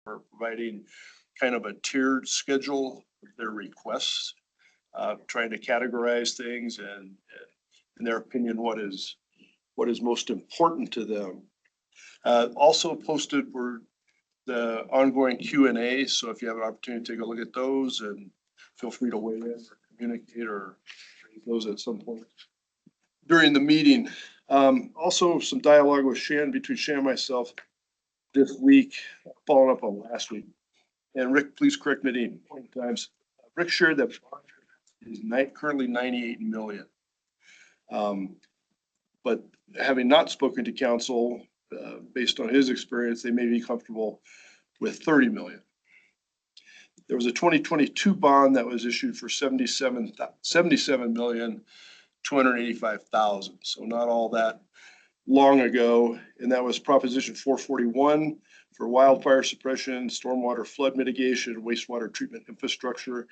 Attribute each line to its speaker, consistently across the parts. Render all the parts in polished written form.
Speaker 1: for providing kind of a tiered schedule of their requests, trying to categorize things and in their opinion, what is most important to them. Also posted were the ongoing Q&A. So if you have an opportunity to take a look at those, and feel free to weigh in or communicate or raise those at some point during the meeting. Also some dialogue with between Shan and myself this week, following up on last week. And Rick, please correct me at any point in times. Rick shared that is currently 98 million. But having not spoken to council, based on his experience, they may be comfortable with 30 million. There was a 2022 bond that was issued for 77,285,000. So not all that long ago. And that was Proposition 441 for wildfire suppression, stormwater flood mitigation, wastewater treatment infrastructure.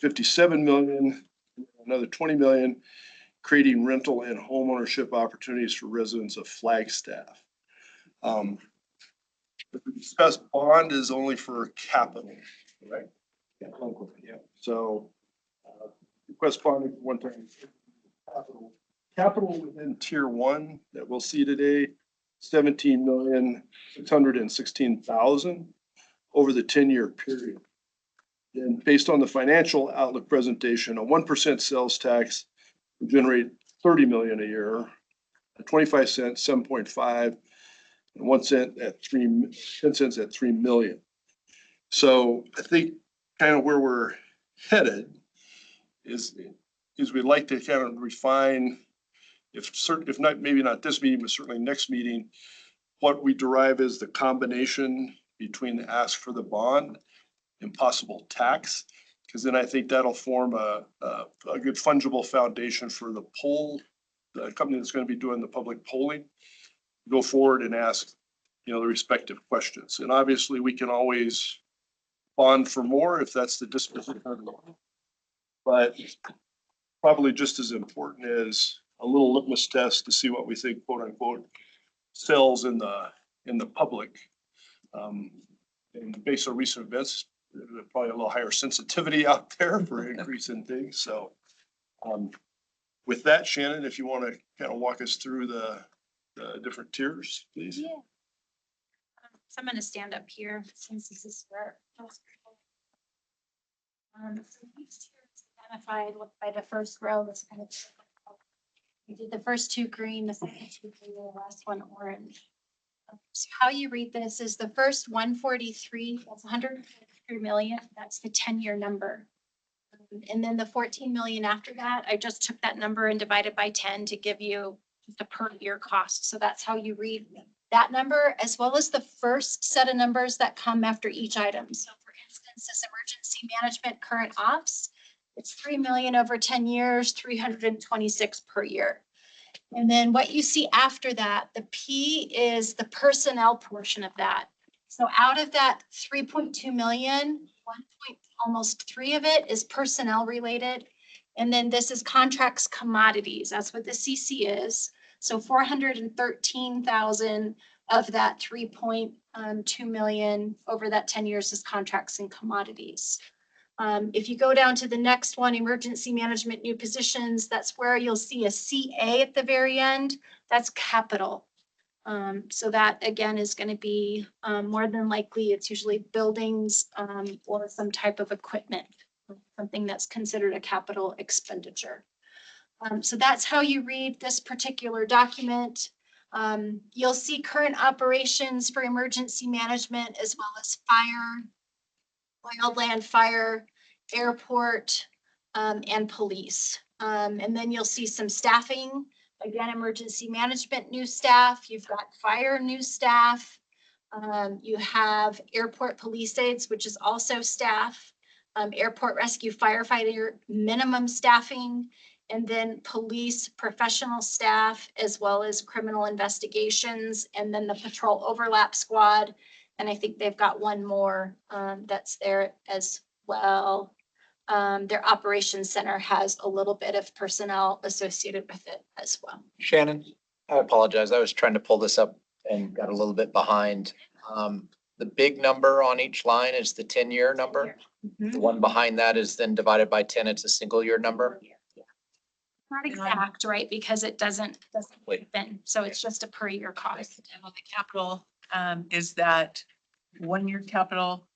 Speaker 1: 57 million, another 20 million, creating rental and home ownership opportunities for residents of Flagstaff. The discussed bond is only for capital, right? Yeah. So request bonding one time. Capital within tier one that we'll see today, 17,616,000 over the 10-year period. And based on the financial outlook presentation, a 1% sales tax will generate 30 million a year, a 25 cents, 7.5, and 1 cent at 10 cents at 3 million. So I think kind of where we're headed is we'd like to kind of refine, if not, maybe not this meeting, but certainly next meeting, what we derive as the combination between the ask for the bond and possible tax, because then I think that'll form a good fungible foundation for the company that's going to be doing the public polling, go forward and ask, the respective questions. And obviously we can always bond for more if that's the disposition of the law. But probably just as important is a little litmus test to see what we think, quote unquote, sells in the public. And based on recent events, there's probably a little higher sensitivity out there for increase in things. So with that, Shannon, if you want to kind of walk us through the different tiers, please.
Speaker 2: Yeah. So I'm going to stand up here since this is where so these tiers identified by the first row. This kind of we did the first two green, the second two green, the last one orange. So how you read this is the first 143, that's 143 million. That's the 10-year number. And then the 14 million after that, I just took that number and divided by 10 to give you the per year cost. So that's how you read that number, as well as the first set of numbers that come after each item. So for instance, this emergency management current ops, it's 3 million over 10 years, 326 per year. And then what you see after that, the P is the personnel portion of that. So out of that 3.2 million, almost 3 of it is personnel related. And then this is contracts commodities. That's what the CC is. So 413,000 of that 3.2 million over that 10 years is contracts and commodities. If you go down to the next one, emergency management new positions, that's where you'll see a CA at the very end. That's capital. So that again is going to be more than likely, it's usually buildings or some type of equipment, something that's considered a capital expenditure. So that's how you read this particular document. You'll see current operations for emergency management as well as fire, wildland fire, airport, and police. And then you'll see some staffing. Again, emergency management, new staff. You've got fire, new staff. You have airport police aides, which is also staff. Airport rescue firefighter, minimum staffing. And then police professional staff, as well as criminal investigations. And then the patrol overlap squad. And I think they've got one more that's there as well. Their operations center has a little bit of personnel associated with it as well.
Speaker 3: Shannon, I apologize. I was trying to pull this up and got a little bit behind. the big number on each line is the 10-year number. The one behind that is then divided by 10. It's a single year number.
Speaker 2: Not exact, right, because it doesn't
Speaker 3: Wait.
Speaker 2: fit, so it's just a per year cost.
Speaker 4: And on the capital, is that 1-year capital?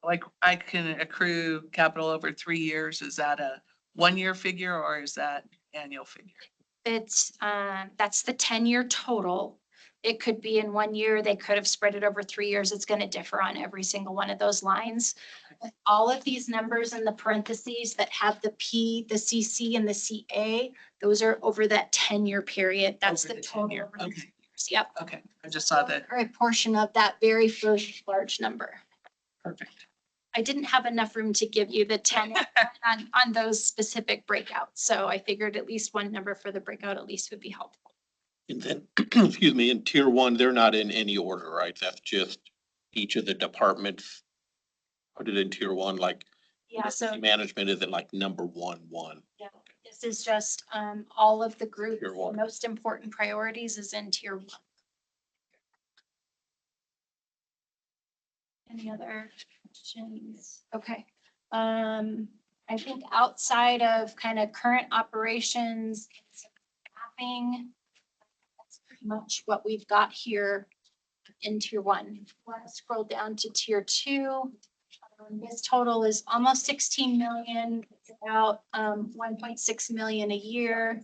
Speaker 4: Like I can accrue capital over 3 years. Is that a 1-year figure or is that annual figure?
Speaker 2: It's, that's the 10-year total. It could be in 1 year, they could have spread it over 3 years. It's gonna differ on every single one of those lines. All of these numbers in the parentheses that have the P, the CC and the CA, those are over that 10-year period. That's
Speaker 4: Over
Speaker 2: the
Speaker 4: the
Speaker 2: total.
Speaker 4: 10-year,
Speaker 2: over the
Speaker 4: okay.
Speaker 2: 10 years. Yep.
Speaker 4: Okay, I just saw that.
Speaker 2: Or a portion of that very first large number.
Speaker 4: Perfect.
Speaker 2: I didn't have enough room to give you the 10 on those specific breakouts. So I figured at least one number for the breakout at least would be helpful.
Speaker 5: And then, excuse me, in tier one, they're not in any order, right? That's just each of the departments put it in tier one, like
Speaker 2: Yeah, so
Speaker 5: emergency management is it like number one.
Speaker 2: this is just all of the groups,
Speaker 5: Tier one.
Speaker 2: most important priorities is in tier 1. Any other questions? Okay. I think outside of kind of current operations, staffing, that's pretty much what we've got here in tier 1. Want to scroll down to tier 2. This total is almost 16 million, it's about 1.6 million a year.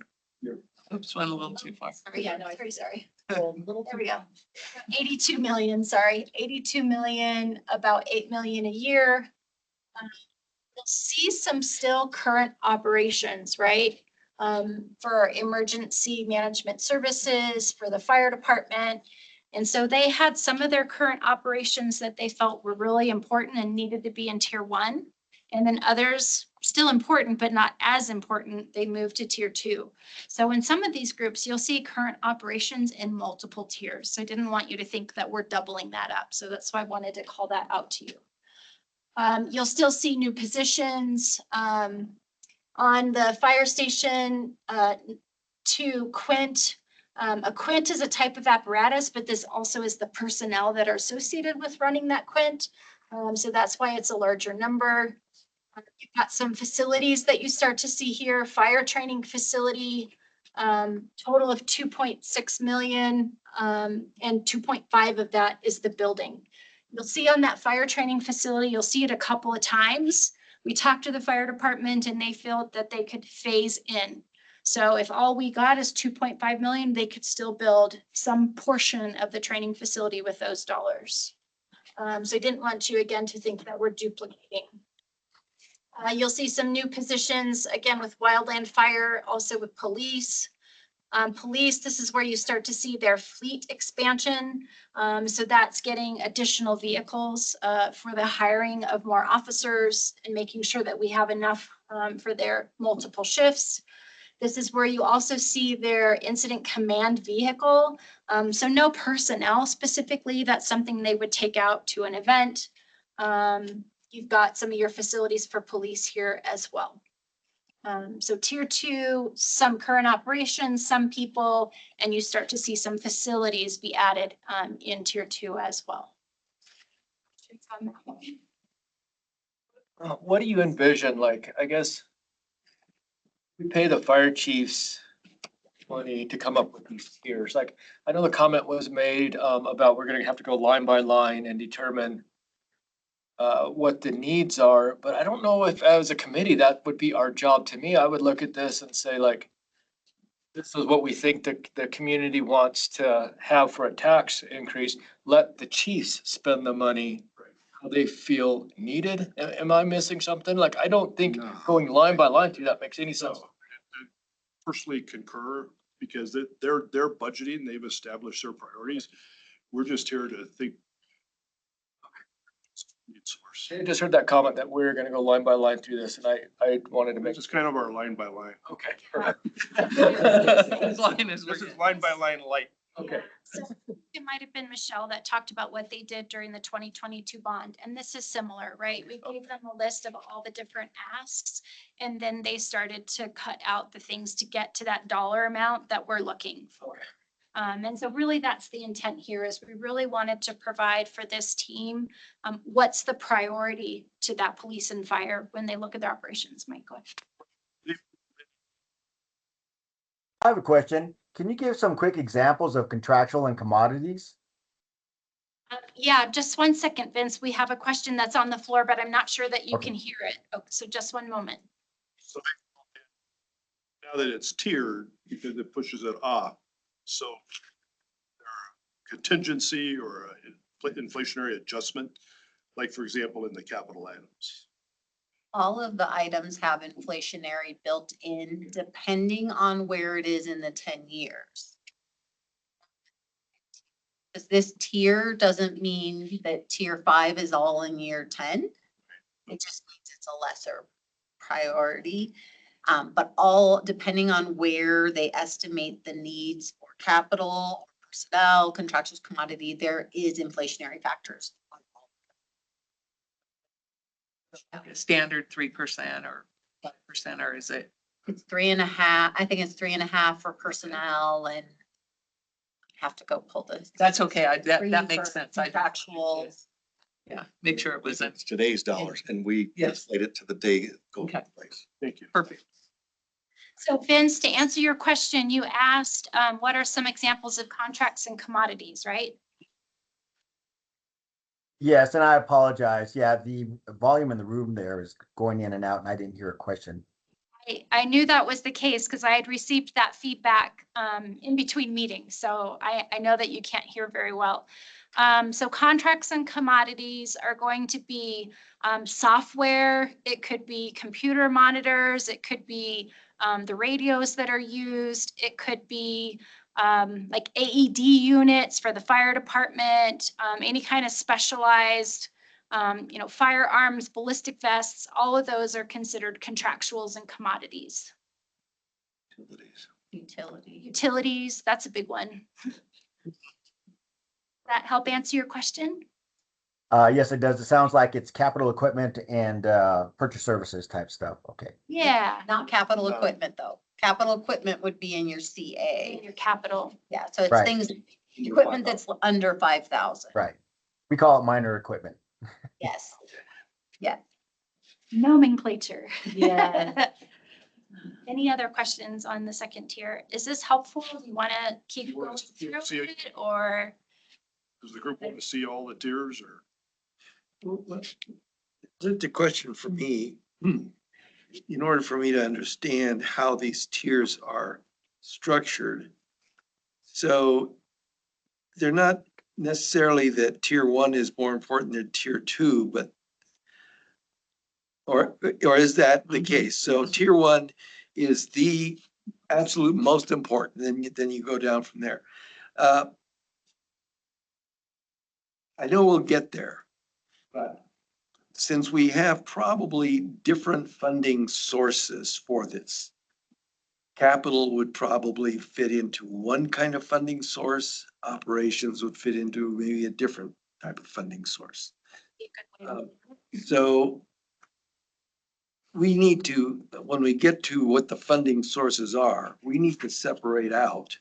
Speaker 4: Oops, went a little too far.
Speaker 2: Sorry, yeah, no, sorry. There we go. 82 million, sorry, 82 million, about 8 million a year. You'll see some still current operations, right? For emergency management services, for the fire department. And so they had some of their current operations that they felt were really important and needed to be in tier 1. And then others still important, but not as important, they moved to tier 2. So in some of these groups, you'll see current operations in multiple tiers. So I didn't want you to think that we're doubling that up. So that's why I wanted to call that out to you. You'll still see new positions on the fire station to Quint. A Quint is a type of apparatus, but this also is the personnel that are associated with running that Quint. So that's why it's a larger number. You've got some facilities that you start to see here, fire training facility, total of 2.6 million, and 2.5 of that is the building. You'll see on that fire training facility, you'll see it a couple of times. We talked to the fire department and they felt that they could phase in. So if all we got is 2.5 million, they could still build some portion of the training facility with those dollars. So I didn't want you again to think that we're duplicating. You'll see some new positions, again, with wildland fire, also with police. Police, this is where you start to see their fleet expansion. So that's getting additional vehicles for the hiring of more officers and making sure that we have enough for their multiple shifts. This is where you also see their incident command vehicle. So no personnel specifically, that's something they would take out to an event. You've got some of your facilities for police here as well. So tier 2, some current operations, some people, and you start to see some facilities be added in tier 2 as well.
Speaker 6: What do you envision? Like, I guess we pay the fire chiefs money to come up with these tiers. Like, I know the comment was made about we're gonna have to go line by line and determine what the needs are, but I don't know if as a committee, that would be our job. To me, I would look at this and say like, this is what we think the community wants to have for a tax increase. Let the chiefs spend the money how they feel needed. Am I missing something? Like, I don't think
Speaker 1: No.
Speaker 6: going line by line through that makes any sense.
Speaker 1: So, I personally concur because they're budgeting, they've established their priorities. We're just here to think. Need source.
Speaker 6: I just heard that comment that we're gonna go line by line through this, and I wanted to make.
Speaker 1: This is kind of our line by line.
Speaker 6: Okay.
Speaker 4: As long as we're
Speaker 1: This is
Speaker 4: good.
Speaker 1: line by line light.
Speaker 6: Okay.
Speaker 2: So it might have been Michelle that talked about what they did during the 2022 bond, and this is similar, right? We gave them a list of all the different asks, and then they started to cut out the things to get to that dollar amount that we're looking for. And so really that's the intent here is we really wanted to provide for this team, what's the priority to that police and fire when they look at their operations. Mike, go ahead.
Speaker 7: I have a question. Can you give some quick examples of contractual and commodities?
Speaker 2: Yeah, just one second, Vince. We have a question that's on the floor, but I'm not sure that you
Speaker 7: Okay.
Speaker 2: can hear it. Oh, so just one moment.
Speaker 1: So now that it's tiered, because it pushes it off, so there are contingency or a inflationary adjustment, like for example, in the capital items.
Speaker 8: All of the items have inflationary built in depending on where it is in the 10 years. Because this tier doesn't mean that tier 5 is all in year 10. It just means it's a lesser priority. But all depending on where they estimate the needs for capital, personnel, contractual commodity, there is inflationary factors.
Speaker 4: Like a standard 3% or 5%, or is it?
Speaker 8: It's 3.5, I think it's 3.5 for personnel and have to go pull the.
Speaker 4: That's okay. That
Speaker 8: Three
Speaker 4: makes
Speaker 8: for
Speaker 4: sense. I
Speaker 8: contractual.
Speaker 4: Yeah, make sure it was in.
Speaker 9: It's today's dollars and we
Speaker 4: Yes.
Speaker 9: inflate it to the day it goes
Speaker 4: Okay.
Speaker 9: in place.
Speaker 1: Thank you.
Speaker 4: Perfect.
Speaker 2: So Vince, to answer your question, you asked, what are some examples of contracts and commodities, right?
Speaker 7: Yes, and I apologize. Yeah, the volume in the room there is going in and out, and I didn't hear a question.
Speaker 2: I knew that was the case because I had received that feedback in between meetings. So I know that you can't hear very well. So contracts and commodities are going to be software. It could be computer monitors. It could be the radios that are used. It could be like AED units for the fire department, any kind of specialized firearms, ballistic vests, all of those are considered contractuals and commodities.
Speaker 8: Utility.
Speaker 2: Utilities, that's a big one. That help answer your question?
Speaker 7: Yes, it does. It sounds like it's capital equipment and purchase services type stuff. Okay.
Speaker 2: Yeah,
Speaker 8: Not capital
Speaker 1: No.
Speaker 8: equipment, though. Capital equipment would be in your
Speaker 2: in
Speaker 8: CA.
Speaker 2: your capital.
Speaker 8: Yeah, so it's
Speaker 7: Right.
Speaker 8: things, equipment that's under 5,000.
Speaker 7: Right. We call it minor equipment.
Speaker 8: Yes.
Speaker 2: Nomenclature.
Speaker 8: Yeah.
Speaker 2: Any other questions on the second tier? Is this helpful? Do you want to keep
Speaker 1: You want
Speaker 2: going
Speaker 1: to
Speaker 2: through
Speaker 1: see it?
Speaker 2: it or?
Speaker 1: Does the group want to see all the tiers or?
Speaker 10: The question for me, in order for me to understand how these tiers are structured. So they're not necessarily that tier 1 is more important than tier 2, but or is that the case? So tier 1 is the absolute most important, then you go down from there. I know we'll get there, but since we have probably different funding sources for this, capital would probably fit into one kind of funding source, operations would fit into maybe a different type of funding source. So we need to, when we get to what the funding sources are, we need to separate out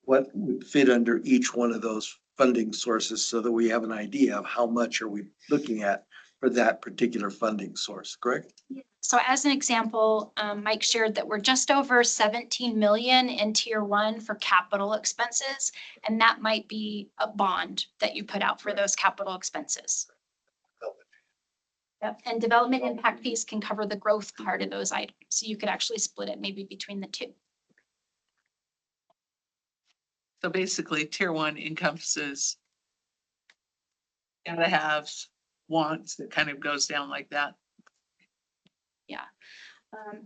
Speaker 10: what would fit under each one of those funding sources so that we have an idea of how much are we looking at for that particular funding source, correct?
Speaker 2: So as an example, Mike shared that we're just over 17 million in tier 1 for capital expenses. And that might be a bond that you put out for those capital expenses. Yep. And development impact fees can cover the growth part of those items. So you could actually split it maybe between the two.
Speaker 4: So basically, tier 1 encompasses gotta haves, wants, that kind of goes down like that.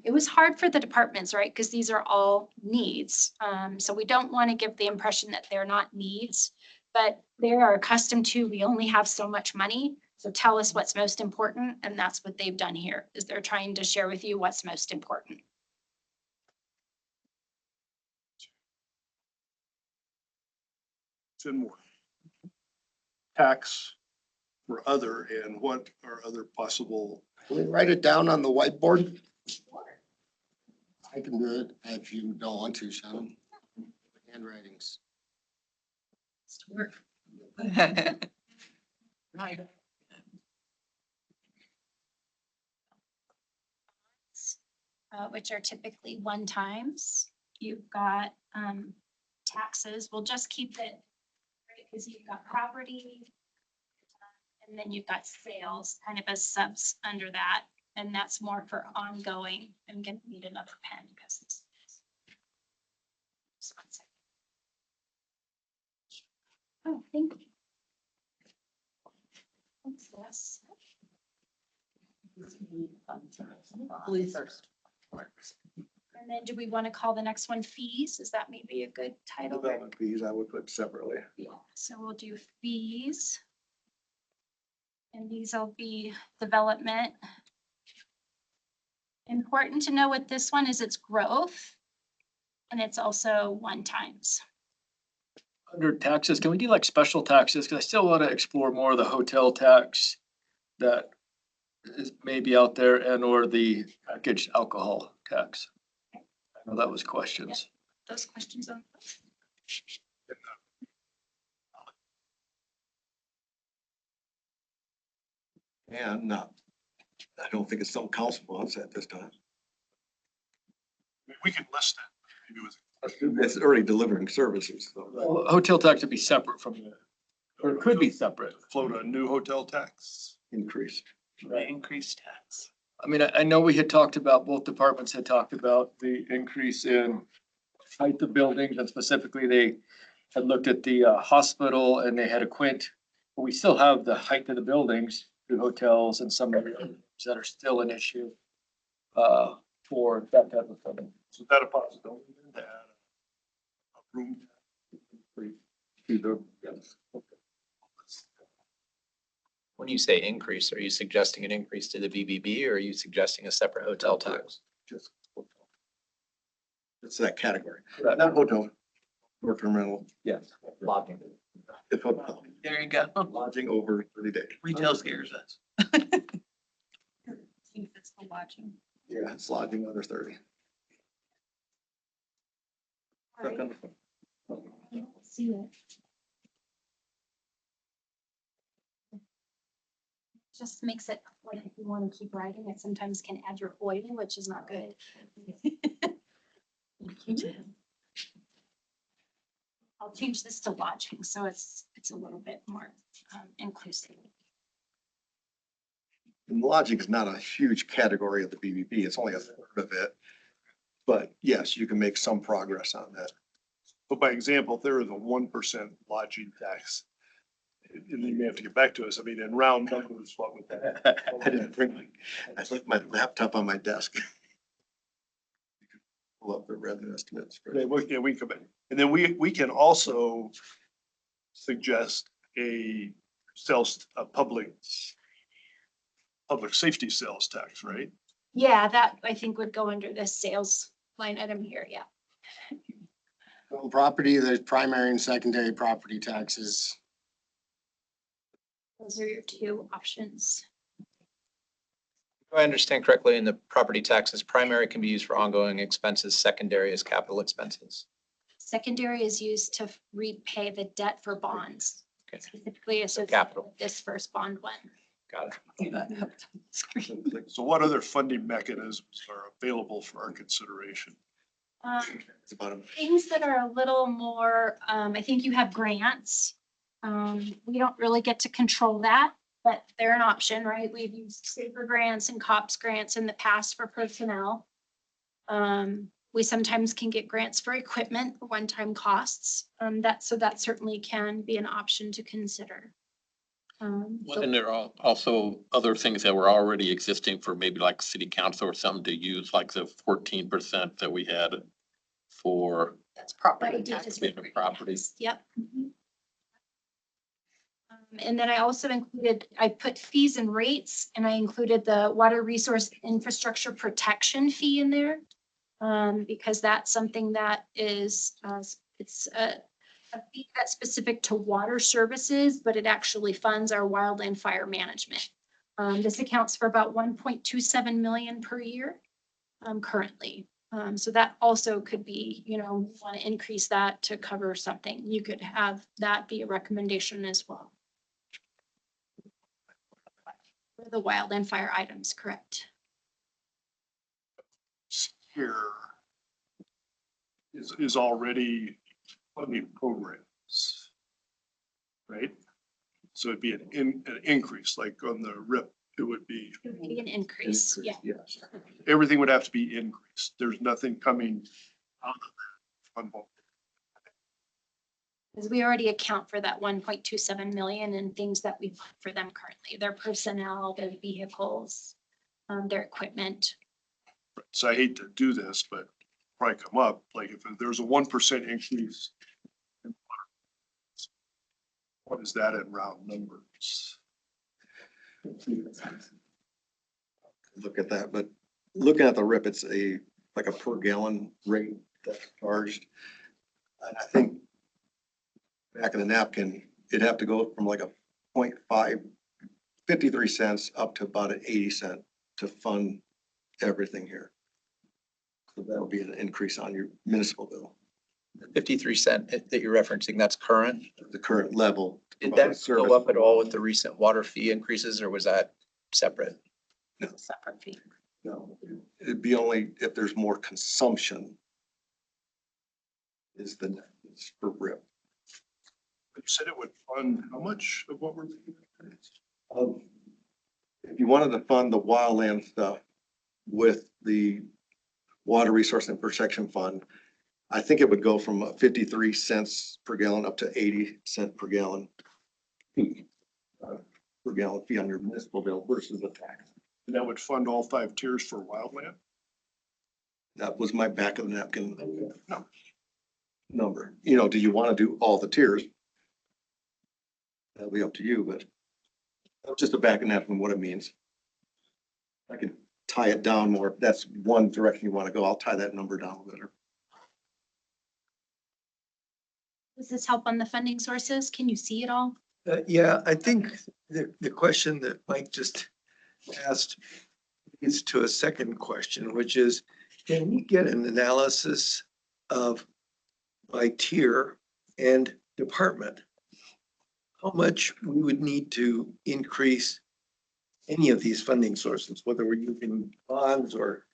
Speaker 2: It was hard for the departments, right? Because these are all needs. So we don't want to give the impression that they're not needs, but they are accustomed to, we only have so much money. So tell us what's most important. And that's what they've done here, is they're trying to share with you what's most important.
Speaker 1: It's in more. Tax or other, and what are other possible?
Speaker 9: Can we write it down on the whiteboard? I can do it if you don't want to, Shannon. Handwritings.
Speaker 4: Right.
Speaker 2: Which are typically one times. You've got, taxes. We'll just keep it, right, because you've got property. And then you've got sales, kind of as subs under that, and that's more for ongoing. I'm gonna need another pen because this. Just 1 second. Oh, thank you. What's this?
Speaker 8: Blue first.
Speaker 2: And then do we want to call the next one fees? Is that maybe a good title?
Speaker 9: Development fees, I would put separately.
Speaker 2: So we'll do fees. And these will be development. Important to know with this one is it's growth. And it's also one times.
Speaker 6: Under taxes, can we do like special taxes? Cause I still want to explore more of the hotel tax that is maybe out there and or the packaged alcohol tax. I know that was questions.
Speaker 2: Those questions on.
Speaker 9: And, I don't think it's something council wants at this time.
Speaker 1: We can list it. Maybe with
Speaker 9: It's already delivering services, so.
Speaker 6: Well, hotel tax would be separate from the, or it could be separate.
Speaker 1: float a new hotel tax.
Speaker 9: Increase.
Speaker 4: Increased tax.
Speaker 6: I mean, I know we had talked about, both departments had talked about the increase in height of buildings, and specifically they had looked at the hospital and they had a quint. But we still have the height of the buildings, the hotels and some of the others that are still an issue for that type of thing.
Speaker 1: So that a possibility to add a room.
Speaker 3: When you say increase, are you suggesting an increase to the BBB or are you suggesting a separate hotel tax?
Speaker 9: Just hotel. It's that category,
Speaker 6: Correct.
Speaker 9: not hotel, short-term rental,
Speaker 6: Yes.
Speaker 3: Lodging.
Speaker 9: it's hotel,
Speaker 4: There you go.
Speaker 9: lodging over 30 days.
Speaker 4: Retail scares us.
Speaker 2: See if it's the watching.
Speaker 9: Yeah, it's lodging under 30.
Speaker 2: All right. See it. Just makes it, like, if you want to keep writing, it sometimes can add your oil, which is not good. I'll change this to lodging, so it's a little bit more inclusive.
Speaker 9: And lodging is not a huge category of the BBB. It's only a third of it. But yes, you can make some progress on that.
Speaker 1: But by example, if there is a 1% lodging tax, and you may have to get back to us, I mean, in round numbers, what would that?
Speaker 9: I didn't bring I left my laptop on my desk. Pull up the revenue estimates.
Speaker 1: Yeah, we can come in. And then we can also suggest a public safety sales tax, right?
Speaker 2: Yeah, that I think would go under the sales line item here, yeah.
Speaker 11: On property, there's primary and secondary property taxes.
Speaker 2: Those are your two options.
Speaker 3: Do I understand correctly, in the property taxes, primary can be used for ongoing expenses, secondary is capital expenses?
Speaker 2: Secondary is used to repay the debt for bonds.
Speaker 3: Okay.
Speaker 2: Specifically associated
Speaker 3: capital.
Speaker 2: with this first bond one.
Speaker 3: Got it.
Speaker 1: So what other funding mechanisms are available for our consideration?
Speaker 9: It's about a
Speaker 2: Things that are a little more, I think you have grants. We don't really get to control that, but they're an option, right? We've used safer grants and COPS grants in the past for personnel. We sometimes can get grants for equipment for one-time costs. So that certainly can be an option to consider.
Speaker 5: And there are also other things that were already existing for maybe like city council or something to use, like the 14% that we had for
Speaker 8: That's
Speaker 2: That
Speaker 8: property
Speaker 2: would be
Speaker 8: tax.
Speaker 2: just
Speaker 5: different properties.
Speaker 2: Yep. And then I also included, I put fees and rates, and I included the water resource infrastructure protection fee in there. Because that's something that is, it's a fee that's specific to water services, but it actually funds our wildland fire management. This accounts for about 1.27 million per year, currently. So that also could be, want to increase that to cover something. You could have that be a recommendation as well. For the wildland fire items, correct.
Speaker 1: Here is already funding programs, right? So it'd be an increase, like on the RIP, it would be,
Speaker 2: Maybe an increase, yeah.
Speaker 1: yes. Everything would have to be increased. There's nothing coming out of that fund.
Speaker 2: Because we already account for that 1.27 million and things that we fund for them currently, their personnel, their vehicles, their equipment.
Speaker 1: So I hate to do this, but probably come up, like if there's a 1% increase. What is that in round numbers?
Speaker 9: Look at that, but looking at the RIP, it's like a per gallon rate that's charged. And I think back in the napkin, it'd have to go from like a 0.5, 53 cents up to about an 80 cent to fund everything here. So that'll be an increase on your municipal bill,
Speaker 3: 53 cent that you're referencing, that's current.
Speaker 9: the current level.
Speaker 3: Did that go up at all with the recent water fee increases, or was that separate?
Speaker 2: Separate fee.
Speaker 9: No, it'd be only if there's more consumption is the, it's for RIP.
Speaker 1: You said it would fund how much of what we're?
Speaker 9: If you wanted to fund the wildland stuff with the Water Resource and Protection Fund, I think it would go from 53 cents per gallon up to 80 cent per gallon fee. Per gallon fee on your municipal bill versus the tax.
Speaker 1: And that would fund all 5 tiers for wildland?
Speaker 9: That was my back of the napkin number. You know, do you want to do all the tiers? That'll be up to you, but that's just a back of the napkin, what it means. I can tie it down more. If that's one direction you want to go, I'll tie that number down better.
Speaker 2: Does this help on the funding sources? Can you see it all?
Speaker 10: Yeah, I think the question that Mike just asked is to a second question, which is, can we get an analysis of by tier and department? How much we would need to increase any of these funding sources, whether we're using bonds or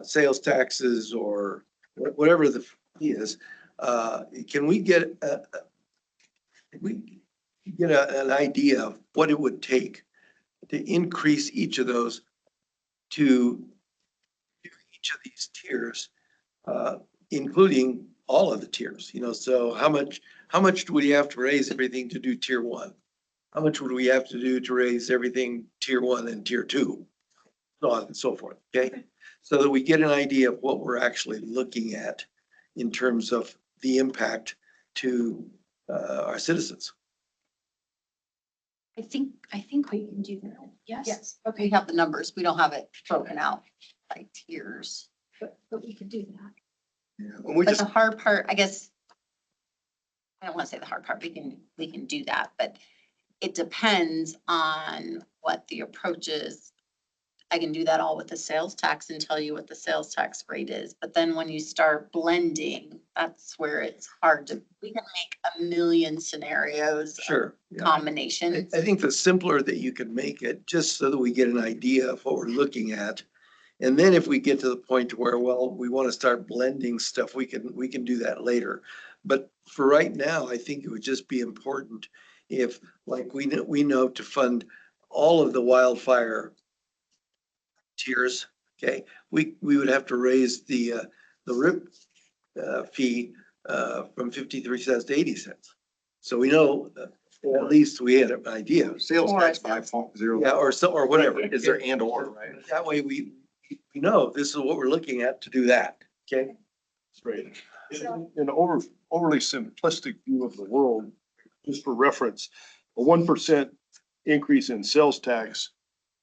Speaker 10: sales taxes or whatever the fee is. Can we get an idea of what it would take to increase each of those to each of these tiers, including all of the tiers, so how much do we have to raise everything to do tier 1? How much would we have to do to raise everything tier 1 and tier 2? So on and so forth, okay? So that we get an idea of what we're actually looking at in terms of the impact to our citizens.
Speaker 2: I think we can do that. Yes.
Speaker 8: Yes.
Speaker 2: Okay.
Speaker 8: We have the numbers. We don't have it broken out by tiers.
Speaker 2: But we could do that.
Speaker 9: Yeah, and we
Speaker 8: But
Speaker 9: just,
Speaker 8: the hard part, I guess, I don't want to say the hard part, we can do that, but it depends on what the approach is. I can do that all with the sales tax and tell you what the sales tax rate is, but then when you start blending, that's where it's hard to, we can make a million scenarios.
Speaker 10: Sure. Yeah.
Speaker 8: Combinations.
Speaker 10: I think the simpler that you can make it, just so that we get an idea of what we're looking at. And then if we get to the point where, well, we want to start blending stuff, we can do that later. But for right now, I think it would just be important if, like, we know to fund all of the wildfire tiers, okay? We would have to raise the RIP fee from 53 cents to 80 cents. So we know, at least we had an idea.
Speaker 9: sales tax 5.0.
Speaker 10: Yeah, or whatever.
Speaker 9: Is there and or, right?
Speaker 10: That way we know this is what we're looking at to do that, okay?
Speaker 1: Right. In an overly simplistic view of the world, just for reference, a 1% increase in sales tax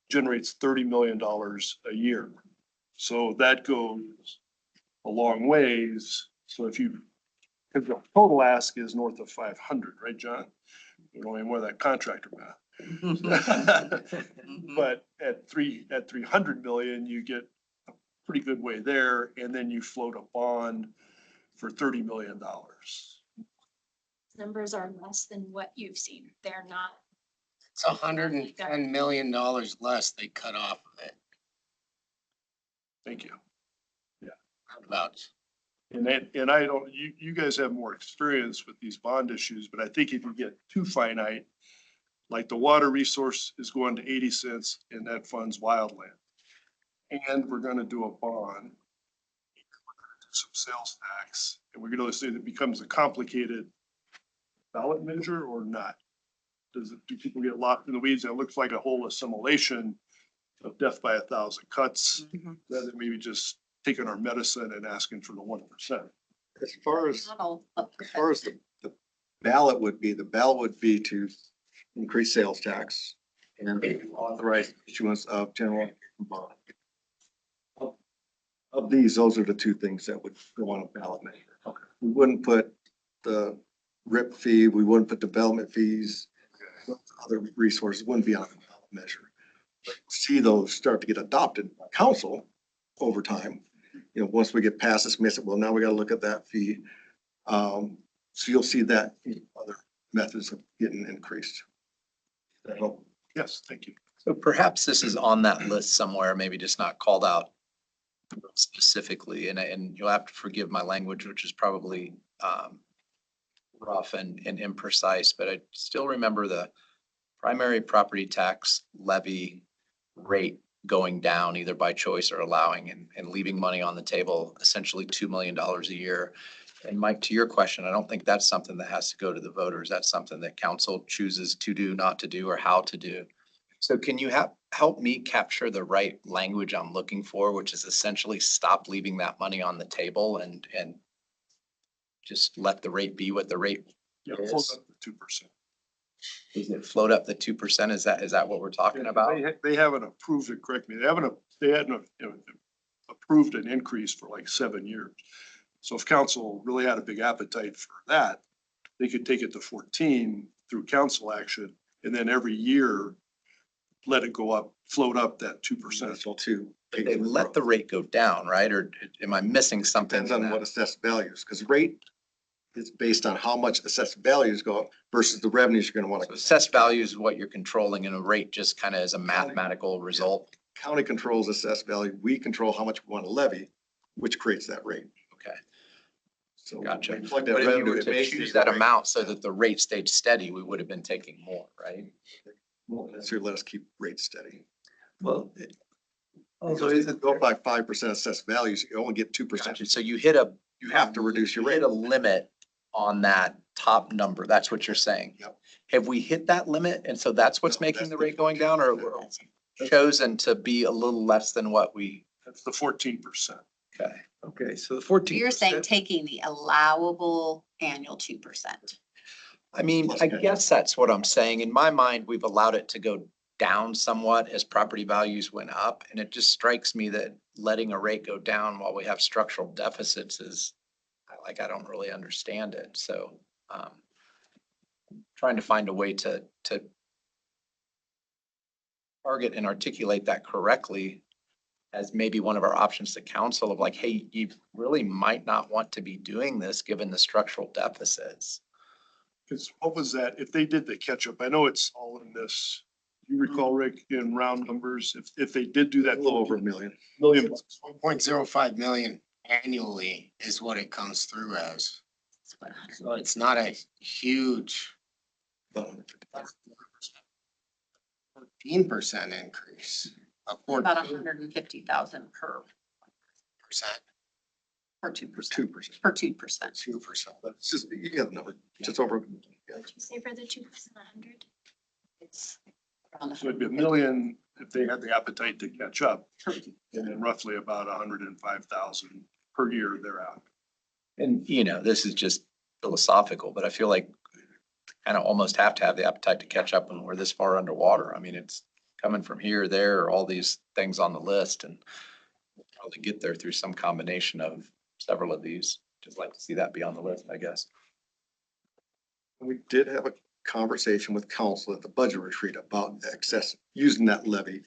Speaker 1: generates $30 million a year. So that goes a long ways. So if you, because the total ask is north of 500, right, John? You know, more of that contractor math. But at 300 million, you get pretty good way there, and then you float a bond for $30 million.
Speaker 2: Numbers are less than what you've seen. They're not.
Speaker 11: It's $110 million less they cut off of it.
Speaker 1: Thank you.
Speaker 11: Roundabouts.
Speaker 1: And I don't, you guys have more experience with these bond issues, but I think if you get too finite, like the water resource is going to 80 cents and that funds wildland. And we're gonna do a bond, some sales tax, and we're gonna say that becomes a complicated ballot measure or not? Do people get locked in the weeds? And it looks like a whole assimilation of death by 1,000 cuts, rather than maybe just taking our medicine and asking for the 1%.
Speaker 9: As far as,
Speaker 8: Not all up
Speaker 9: as far as the ballot would be, the ballot would be to increase sales tax and authorize issuance of general bond. Of these, those are the two things that would go on a ballot measure. We wouldn't put the RIP fee, we wouldn't put development fees, other resources wouldn't be on a ballot measure. But see those start to get adopted by council over time. You know, once we get past this, we say, well, now we gotta look at that fee. So you'll see that other methods of getting increased. That help?
Speaker 1: Yes, thank you.
Speaker 3: So perhaps this is on that list somewhere, maybe just not called out specifically, and you'll have to forgive my language, which is probably rough and imprecise, but I still remember the primary property tax levy rate going down either by choice or allowing and leaving money on the table, essentially $2 million a year. And Mike, to your question, I don't think that's something that has to go to the voters. That's something that council chooses to do, not to do, or how to do. So can you help me capture the right language I'm looking for, which is essentially stop leaving that money on the table and just let the rate be what the rate
Speaker 1: Yeah,
Speaker 3: is?
Speaker 1: close up to 2%.
Speaker 3: Is it float up the 2%? Is that what we're talking about?
Speaker 1: They haven't approved it, correct me. They hadn't approved an increase for like 7 years. So if council really had a big appetite for that, they could take it to 14 through council action, and then every year let it go up, float up that 2%.
Speaker 9: So two.
Speaker 3: They let the rate go down, right? Or am I missing something?
Speaker 9: Depends on what assessed values, because rate is based on how much assessed values go up versus the revenues you're gonna want
Speaker 3: So
Speaker 9: to.
Speaker 3: assessed value is what you're controlling, and a rate just kind of is a mathematical result.
Speaker 9: County controls assessed value. We control how much we want to levy, which creates that rate.
Speaker 3: Okay,
Speaker 9: So.
Speaker 3: gotcha.
Speaker 9: we plug that
Speaker 3: But if you
Speaker 9: revenue,
Speaker 3: were
Speaker 9: it
Speaker 3: to
Speaker 9: basically
Speaker 3: choose
Speaker 9: is the
Speaker 3: that
Speaker 9: rate.
Speaker 3: amount so that the rate stayed steady, we would have been taking more, right?
Speaker 9: Won't necessarily let us keep rates steady.
Speaker 10: Well,
Speaker 9: Also, if you go by 5% assessed values, you only get 2%.
Speaker 3: Gotcha. So you hit a.
Speaker 9: You have to reduce your
Speaker 3: you
Speaker 9: rate.
Speaker 3: hit a limit on that top number. That's what you're saying.
Speaker 9: Yep.
Speaker 3: Have we hit that limit? And so that's what's
Speaker 9: No,
Speaker 3: making
Speaker 9: that's
Speaker 3: the
Speaker 9: the
Speaker 3: rate going down, or we're chosen to be a little less than what we,
Speaker 1: That's the 14%.
Speaker 3: okay.
Speaker 10: okay, so the 14%.
Speaker 8: You're saying taking the allowable annual 2%.
Speaker 3: I mean, I guess that's what I'm saying. In my mind, we've allowed it to go down somewhat as property values went up. And it just strikes me that letting a rate go down while we have structural deficits is, I don't really understand it. So trying to find a way to target and articulate that correctly as maybe one of our options to council of like, hey, you really might not want to be doing this given the structural deficits.
Speaker 1: Because what was that? If they did the catch up, I know it's all in this. You recall, Rick, in round numbers, if they did do
Speaker 9: A
Speaker 1: that.
Speaker 9: little over $1 million.
Speaker 1: Million.
Speaker 11: 1.05 million annually is what it comes through as.
Speaker 8: That's what 100
Speaker 11: So it's not a huge 14% increase.
Speaker 8: About 150,000 per
Speaker 11: 4%,
Speaker 8: or 2%,
Speaker 9: 2%.
Speaker 8: per 2%.
Speaker 11: 2%.
Speaker 9: It's just, you get the number, just over. Yeah.
Speaker 2: Did you say for the 2%, 100?
Speaker 8: It's around
Speaker 1: So it'd be
Speaker 8: 150.
Speaker 1: $1 million if they had the appetite to catch up, and then roughly about 105,000 per year thereafter.
Speaker 3: And, this is just philosophical, but I feel like kind of almost have to have the appetite to catch up when we're this far underwater. I mean, it's coming from here, there, all these things on the list, and we'll probably get there through some combination of several of these. Just like to see that be on the list, I guess.
Speaker 9: We did have a conversation with council at the budget retreat about excess, using that levy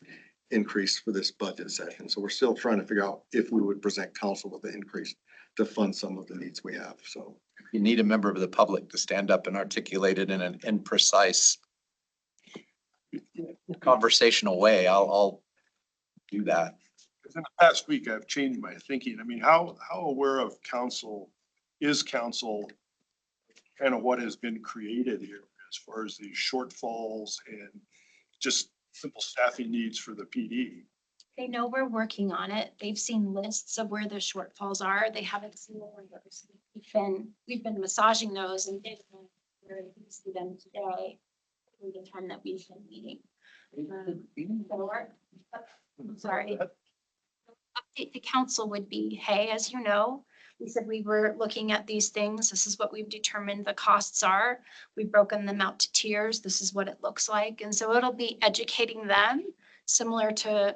Speaker 9: increase for this budget session. So we're still trying to figure out if we would present council with the increase to fund some of the needs we have, so.
Speaker 3: You need a member of the public to stand up and articulate it in an imprecise conversational way. I'll do that.
Speaker 1: In the past week, I've changed my thinking. I mean, how aware of is council kind of what has been created here as far as these shortfalls and just simple staffing needs for the PD?
Speaker 2: They know we're working on it. They've seen lists of where the shortfalls are. They haven't seen the numbers. We've been massaging those and they see them today through the time that we've been meeting. Sorry. Update the council would be, hey, as you know, we said we were looking at these things. This is what we've determined the costs are. We've broken them out to tiers. This is what it looks like. And so it'll be educating them similar to,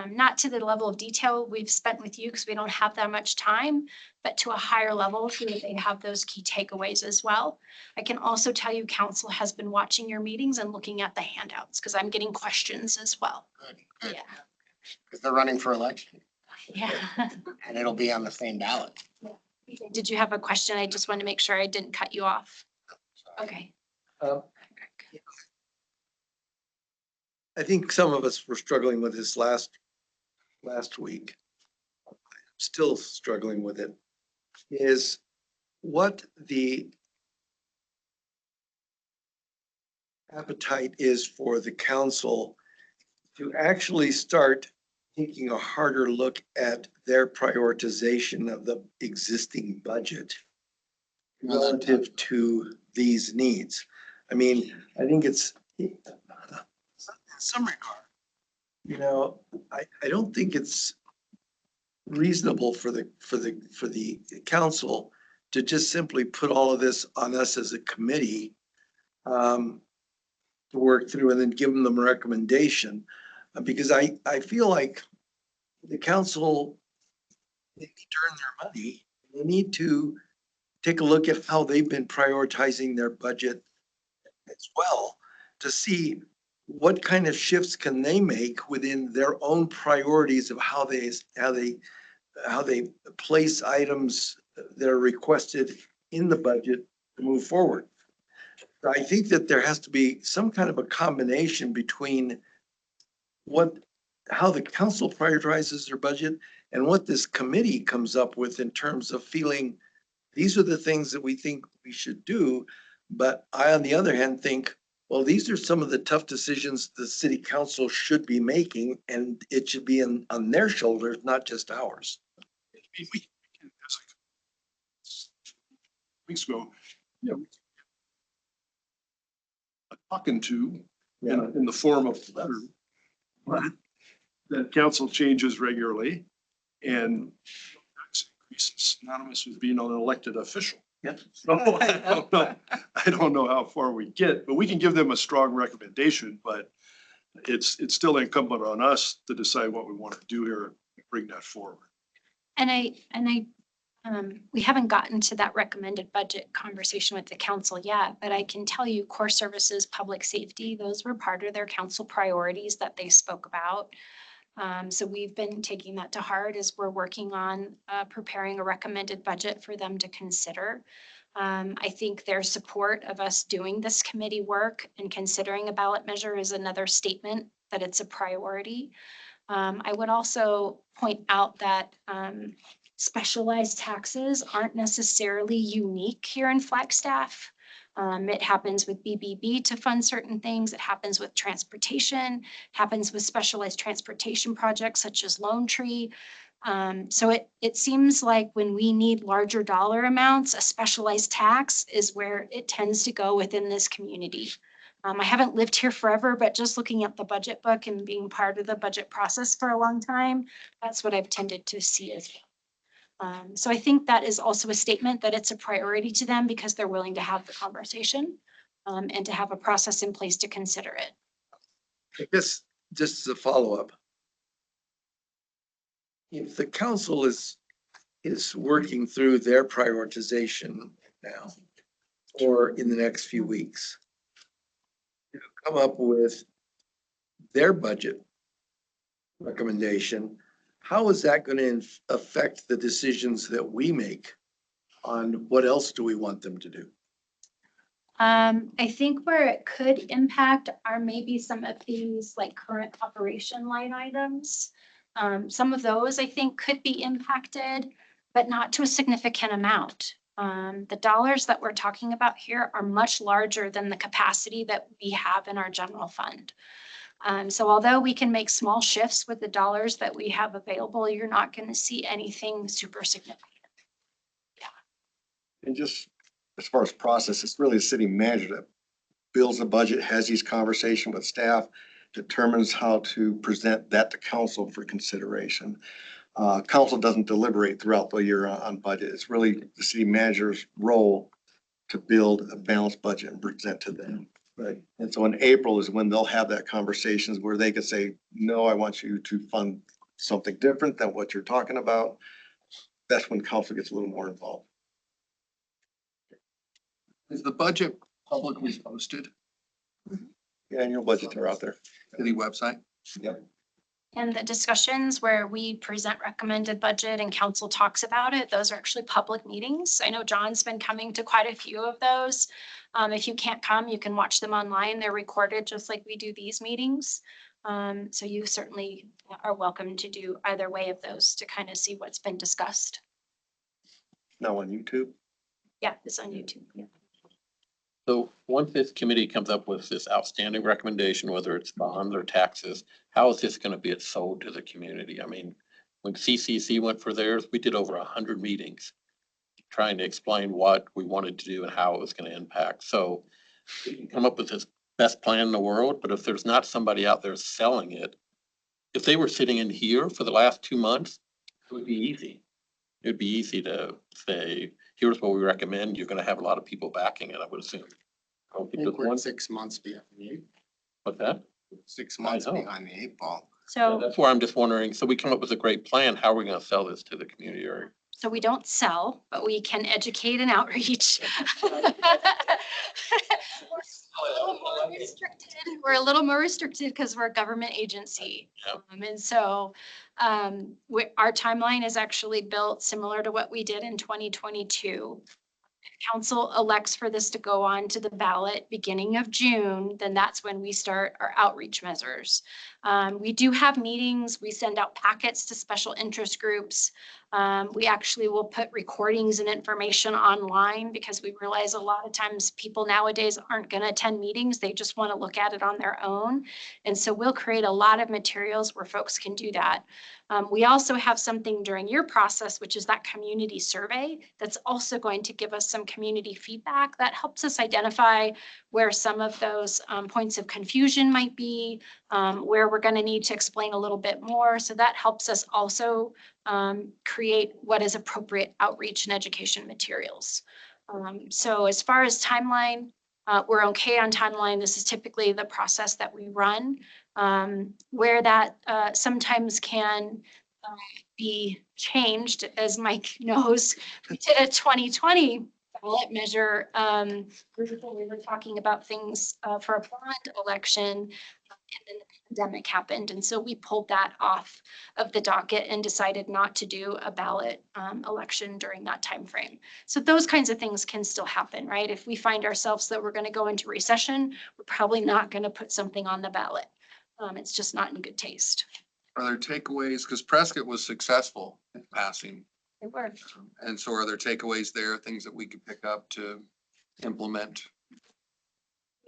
Speaker 2: not to the level of detail we've spent with you because we don't have that much time, but to a higher level so that they have those key takeaways as well. I can also tell you council has been watching your meetings and looking at the handouts because I'm getting questions as well.
Speaker 11: Good.
Speaker 2: Yeah.
Speaker 11: Because they're running for election
Speaker 2: Yeah.
Speaker 11: and it'll be on the same ballot.
Speaker 2: Did you have a question? I just want to make sure I didn't cut you off. Okay.
Speaker 10: I think some of us were struggling with this last week. Still struggling with it, is what the appetite is for the council to actually start taking a harder look at their prioritization of the existing budget relative to these needs. I mean, I think it's in some regard, you know, I don't think it's reasonable for the council to just simply put all of this on us as a committee to work through and then give them a recommendation. Because I feel like the council, they need to earn their money. They need to take a look at how they've been prioritizing their budget as well to see what kind of shifts can they make within their own priorities of how they place items that are requested in the budget to move forward. I think that there has to be some kind of a combination between how the council prioritizes their budget and what this committee comes up with in terms of feeling these are the things that we think we should do. But I, on the other hand, think, well, these are some of the tough decisions the city council should be making, and it should be on their shoulders, not just ours.
Speaker 1: Weeks ago, yeah, talking to in the form of a letter, but that council changes regularly and increases synonymous with being an elected official.
Speaker 10: Yep.
Speaker 1: So I don't know how far we get, but we can give them a strong recommendation, but it's still incumbent on us to decide what we want to do here and bring that forward.
Speaker 2: We haven't gotten to that recommended budget conversation with the council yet, but I can tell you core services, public safety, those were part of their council priorities that they spoke about. So we've been taking that to heart as we're working on preparing a recommended budget for them to consider. I think their support of us doing this committee work and considering a ballot measure is another statement that it's a priority. I would also point out that specialized taxes aren't necessarily unique here in Flagstaff. It happens with BBB to fund certain things. It happens with transportation, happens with specialized transportation projects such as Lone Tree. So it seems like when we need larger dollar amounts, a specialized tax is where it tends to go within this community. I haven't lived here forever, but just looking at the budget book and being part of the budget process for a long time, that's what I've tended to see as well. So I think that is also a statement that it's a priority to them because they're willing to have the conversation and to have a process in place to consider it.
Speaker 10: I guess just as a follow-up, if the council is working through their prioritization now or in the next few weeks, to come up with their budget recommendation, how is that gonna affect the decisions that we make on what else do we want them to do?
Speaker 2: I think where it could impact are maybe some of these like current operation line items. Some of those I think could be impacted, but not to a significant amount. The dollars that we're talking about here are much larger than the capacity that we have in our general fund. So although we can make small shifts with the dollars that we have available, you're not going to see anything super significant.
Speaker 9: And just as far as process, it's really the city manager that builds a budget, has these conversations with staff, determines how to present that to council for consideration. Council doesn't deliberate throughout the year on budget. It's really the city manager's role to build a balanced budget and present to them. Right. And so in April is when they'll have that conversations where they could say, no, I want you to fund something different than what you're talking about. That's when council gets a little more involved.
Speaker 10: Is the budget publicly posted
Speaker 9: The annual budgets are out there.
Speaker 10: to the website?
Speaker 2: And the discussions where we present recommended budget and council talks about it, those are actually public meetings. I know John's been coming to quite a few of those. If you can't come, you can watch them online. They're recorded just like we do these meetings. So you certainly are welcome to do either way of those to kind of see what's been discussed.
Speaker 9: Now on YouTube.
Speaker 2: Yeah, it's on YouTube. Yeah.
Speaker 5: So once this committee comes up with this outstanding recommendation, whether it's bonds or taxes, how is this gonna be sold to the community? I mean, when CCC went for theirs, we did over 100 meetings trying to explain what we wanted to do and how it was gonna impact. So we can come up with this best plan in the world, but if there's not somebody out there selling it, if they were sitting in here for the last 2 months, it would be easy. It'd be easy to say, here's what we recommend. You're gonna have a lot of people backing it, I would assume. I don't
Speaker 11: I
Speaker 5: think
Speaker 11: think
Speaker 5: there's
Speaker 11: we're
Speaker 5: one.
Speaker 11: 6 months behind the
Speaker 5: What's that?
Speaker 11: 6 months
Speaker 5: know.
Speaker 11: behind the 8 ball.
Speaker 2: So,
Speaker 5: That's where I'm just wondering, so we come up with a great plan, how are we gonna sell this to the community? Or
Speaker 2: so we don't sell, but we can educate and outreach. We're a little more restricted because we're a government agency.
Speaker 5: Yep.
Speaker 2: And so our timeline is actually built similar to what we did in 2022. Council elects for this to go on to the ballot beginning of June, then that's when we start our outreach measures. We do have meetings. We send out packets to special interest groups. We actually will put recordings and information online because we realize a lot of times people nowadays aren't going to attend meetings. They just want to look at it on their own. And so we'll create a lot of materials where folks can do that. We also have something during your process, which is that community survey that's also going to give us some community feedback that helps us identify where some of those points of confusion might be, where we're going to need to explain a little bit more. So that helps us also create what is appropriate outreach and education materials. So as far as timeline, we're okay on timeline. This is typically the process that we run. Where that sometimes can be changed, as Mike knows. We did a 2020 ballot measure group where we were talking about things for a bond election, and then the pandemic happened. And so we pulled that off of the docket and decided not to do a ballot election during that time frame. So those kinds of things can still happen, right? If we find ourselves that we're going to go into recession, we're probably not going to put something on the ballot. It's just not in good taste.
Speaker 10: Are there takeaways? Because Prescott was successful in passing.
Speaker 2: It worked.
Speaker 10: And so are there takeaways there, things that we could pick up to implement?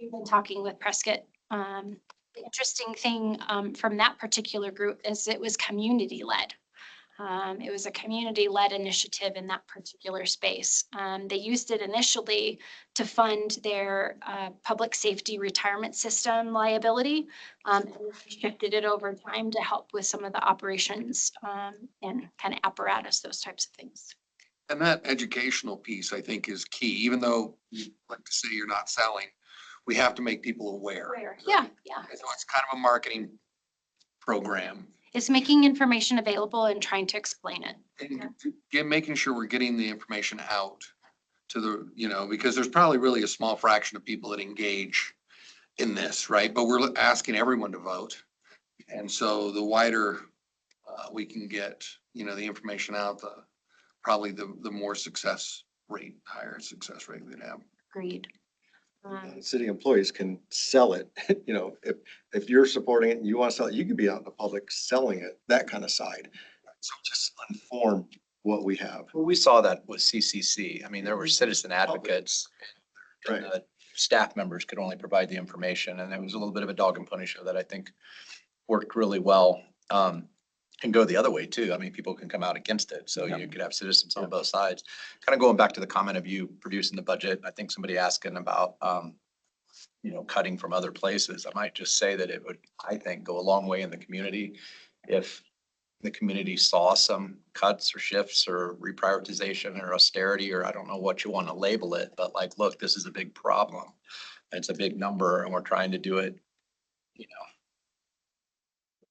Speaker 2: We've been talking with Prescott. The interesting thing from that particular group is it was community led. It was a community-led initiative in that particular space. They used it initially to fund their public safety retirement system liability, and shifted it over time to help with some of the operations and kind of apparatus, those types of things.
Speaker 10: And that educational piece, I think, is key, even though you like to say you're not selling, we have to make people aware.
Speaker 2: Yeah.
Speaker 10: So it's kind of a marketing program.
Speaker 2: It's making information available and trying to explain it.
Speaker 10: And making sure we're getting the information out to the, because there's probably really a small fraction of people that engage in this, right? But we're asking everyone to vote. And so the wider we can get, the information out, probably the more success rate, higher success rate we'd have.
Speaker 2: Agreed.
Speaker 9: City employees can sell it, if you're supporting it and you want to sell it, you could be out in the public selling it, that kind of side. So just inform what we have.
Speaker 3: Well, we saw that with CCC. I mean, there were citizen advocates.
Speaker 9: Right.
Speaker 3: And the staff members could only provide the information, and it was a little bit of a dog and pony show that I think worked really well. And go the other way too. I mean, people can come out against it, so you could have citizens on both sides. Kind of going back to the comment of you producing the budget, I think somebody asking about, cutting from other places. I might just say that it would, I think, go a long way in the community if the community saw some cuts or shifts or reprioritization or austerity, or I don't know what you want to label it, but like, look, this is a big problem. It's a big number and we're trying to do it,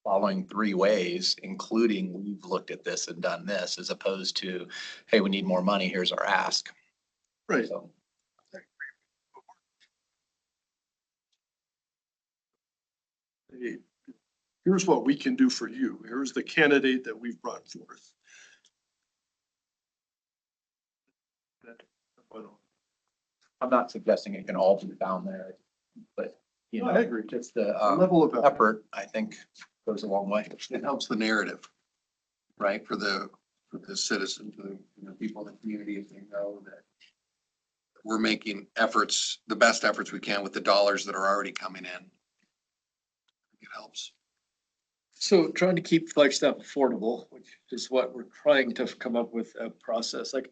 Speaker 3: following 3 ways, including we've looked at this and done this, as opposed to, hey, we need more money, here's our ask.
Speaker 1: Right.
Speaker 3: So,
Speaker 1: Hey, here's what we can do for you. Here's the candidate that we've brought forth.
Speaker 3: I'm not suggesting it can all be found there, but,
Speaker 1: No, I agree.
Speaker 3: just the
Speaker 1: The level of effort.
Speaker 3: effort, I think, goes a long way.
Speaker 10: It helps the narrative, right, for the citizen, for the people in the community, if they know that we're making efforts, the best efforts we can with the dollars that are already coming in. It helps.
Speaker 6: So trying to keep Flagstaff affordable, which is what we're trying to come up with a process, like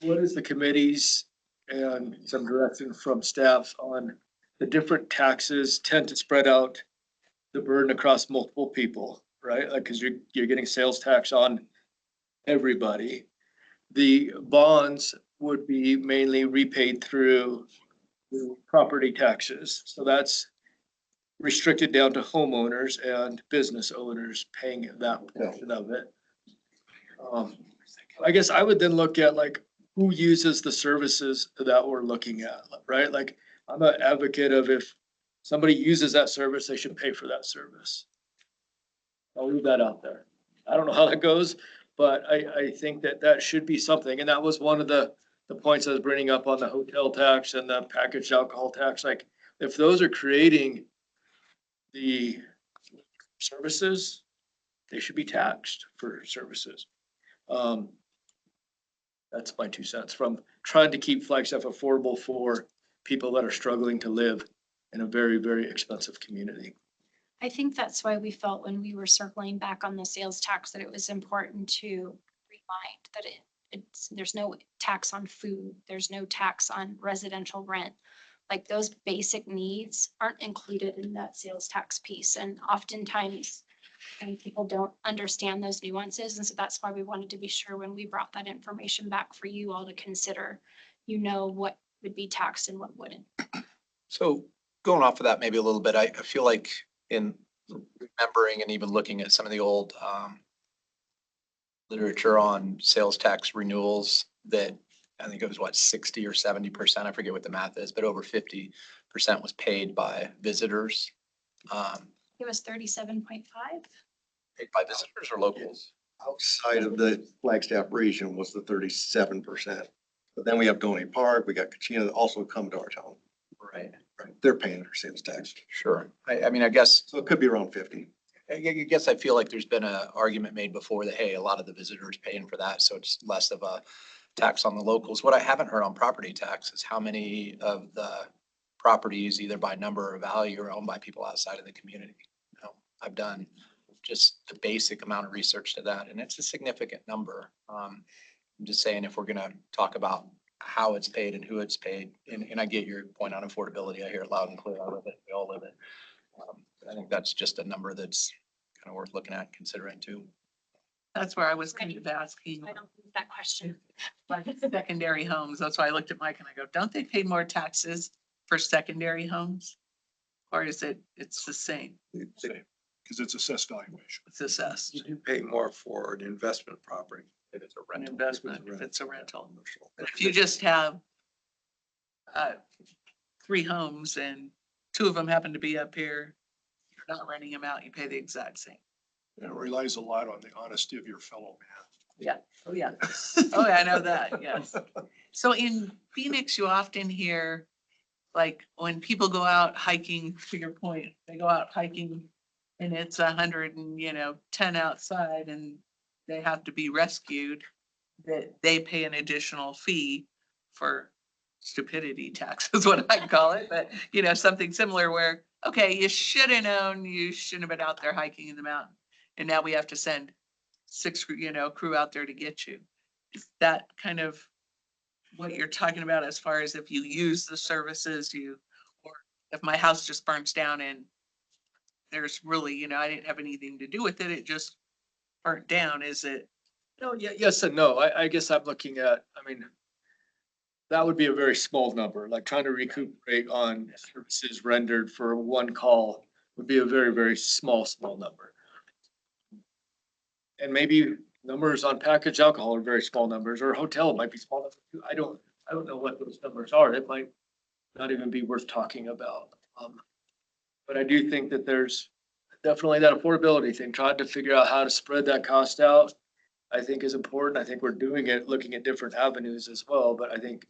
Speaker 6: what is the committees and some direction from staff on the different taxes tend to spread out the burden across multiple people, right? Like, cause you're getting sales tax on everybody. The bonds would be mainly repaid through the property taxes. So that's restricted down to homeowners and business owners paying that portion of it. I guess I would then look at like who uses the services that we're looking at, right? Like I'm an advocate of if somebody uses that service, they should pay for that service. I'll leave that out there. I don't know how that goes, but I think that should be something. And that was one of the points I was bringing up on the hotel tax and the packaged alcohol tax. Like if those are creating the services, they should be taxed for services. That's my 2 cents from trying to keep Flagstaff affordable for people that are struggling to live in a very, very expensive community.
Speaker 2: I think that's why we felt when we were circling back on the sales tax that it was important to remind that there's no tax on food, there's no tax on residential rent. Like those basic needs aren't included in that sales tax piece. And oftentimes people don't understand those nuances. And so that's why we wanted to be sure when we brought that information back for you all to consider, what would be taxed and what wouldn't.
Speaker 3: So going off of that maybe a little bit, I feel like in remembering and even looking at some of the old literature on sales tax renewals that I think it was 60 or 70%, I forget what the math is, but over 50% was paid by visitors.
Speaker 2: It was 37.5.
Speaker 3: Paid by visitors or locals?
Speaker 9: Outside of the Flagstaff region was the 37%. But then we have Donny Park, we got Kachina that also come to our town.
Speaker 3: Right.
Speaker 9: Right, they're paying their sales tax.
Speaker 3: Sure. I mean, I guess,
Speaker 9: So it could be around 50.
Speaker 3: I guess I feel like there's been an argument made before that, hey, a lot of the visitors paying for that, so it's less of a tax on the locals. What I haven't heard on property tax is how many of the properties, either by number or value, are owned by people outside of the community. I've done just the basic amount of research to that, and it's a significant number. I'm just saying, if we're gonna talk about how it's paid and who it's paid, and I get your point on affordability, I hear it loud and clear, I live it, we all live it. I think that's just a number that's kind of worth looking at, and considering too.
Speaker 4: That's where I was kind of asking,
Speaker 2: I don't think that question.
Speaker 4: like secondary homes. That's why I looked at Mike and I go, don't they pay more taxes for secondary homes? Or is it's the same?
Speaker 1: Because it's assessed valuation.
Speaker 4: It's assessed.
Speaker 10: You do pay more for an investment property.
Speaker 3: If it's a
Speaker 4: An
Speaker 3: rental.
Speaker 4: investment, if it's a rental. But if you just have 3 homes and 2 of them happen to be up here, not renting them out, you pay the exact same.
Speaker 1: It relies a lot on the honesty of your fellow
Speaker 4: Yeah, oh, yeah. Oh, yeah, I know that, yes. So in Phoenix, you often hear, like, when people go out hiking, to your point, they go out hiking and it's 110 outside and they have to be rescued, that they pay an additional fee for stupidity tax is what I call it, but something similar where, okay, you should have known you shouldn't have been out there hiking in the mountain. And now we have to send 6, crew out there to get you. Is that kind of what you're talking about as far as if you use the services or if my house just burns down and there's really, I didn't have anything to do with it, it just burnt down, is it?
Speaker 6: No, yeah, yes and no. I guess I'm looking at, I mean, that would be a very small number, like trying to recuperate on services rendered for one call would be a very, very small number. And maybe numbers on packaged alcohol are very small numbers, or hotel might be small numbers too. I don't know what those numbers are. It might not even be worth talking about. But I do think that there's definitely that affordability thing, trying to figure out how to spread that cost out, I think is important. I think we're doing it, looking at different avenues as well, but I think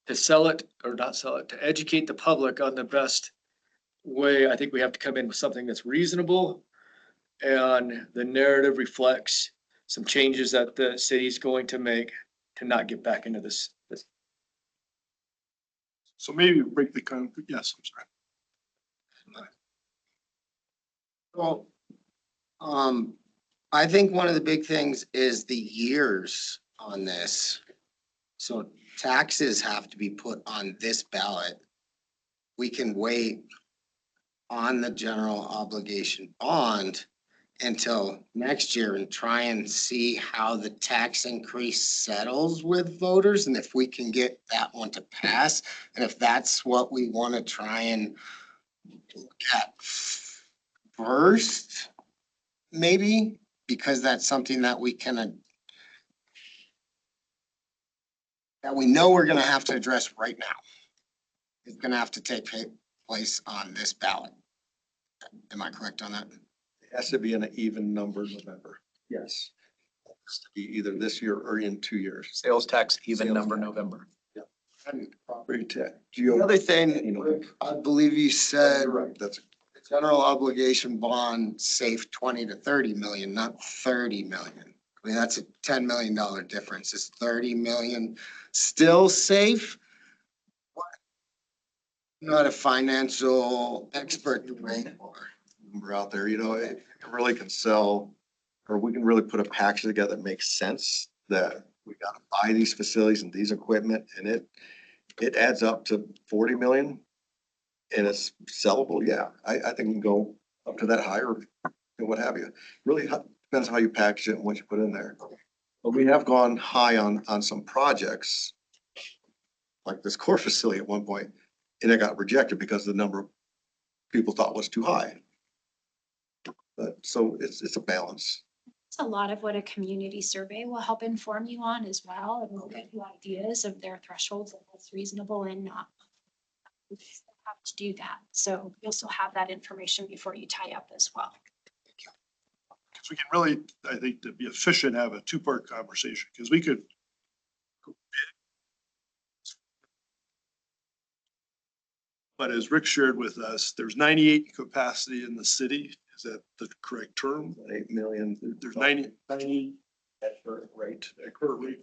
Speaker 6: to sell it or not sell it, to educate the public on the best way, I think we have to come in with something that's reasonable. And the narrative reflects some changes that the city's going to make to not get back into this.
Speaker 1: So maybe break the yes, I'm sorry.
Speaker 11: Well, I think one of the big things is the years on this. So taxes have to be put on this ballot. We can wait on the general obligation bond until next year and try and see how the tax increase settles with voters and if we can get that one to pass. And if that's what we want to try and look at first, maybe, because that's something that we can, that we know we're gonna have to address right now. It's gonna have to take place on this ballot. Am I correct on that?
Speaker 9: It has to be an even number November. Yes. It has to be either this year or in 2 years.
Speaker 3: Sales tax, even
Speaker 9: Sales
Speaker 3: number
Speaker 9: tax.
Speaker 3: November.
Speaker 11: And
Speaker 9: Property tax.
Speaker 11: the other thing, Rick, I believe you said
Speaker 9: You're right, that's,
Speaker 11: the general obligation bond saved 20 to 30 million, not 30 million. I mean, that's a $10 million difference. Is 30 million still safe? I'm not a financial expert, right?
Speaker 9: number out there, it really can sell, or we can really put a package together that makes sense, that we gotta buy these facilities and these equipment, and it adds up to 40 million. And it's sellable, yeah, I think we can go up to that higher and what have you. Really depends how you package it and what you put in there. But we have gone high on some projects, like this core facility at one point, and it got rejected because the number of people thought was too high. But so it's a balance.
Speaker 2: It's a lot of what a community survey will help inform you on as well, and will give you ideas of their thresholds and what's reasonable and not. You have to do that, so you'll still have that information before you tie up as well.
Speaker 1: Because we can really, I think, to be efficient, have a two-part conversation, because we could go big. But as Rick shared with us, there's 98 capacity in the city. Is that the correct term?
Speaker 9: 8 million.
Speaker 1: There's 90 at current rate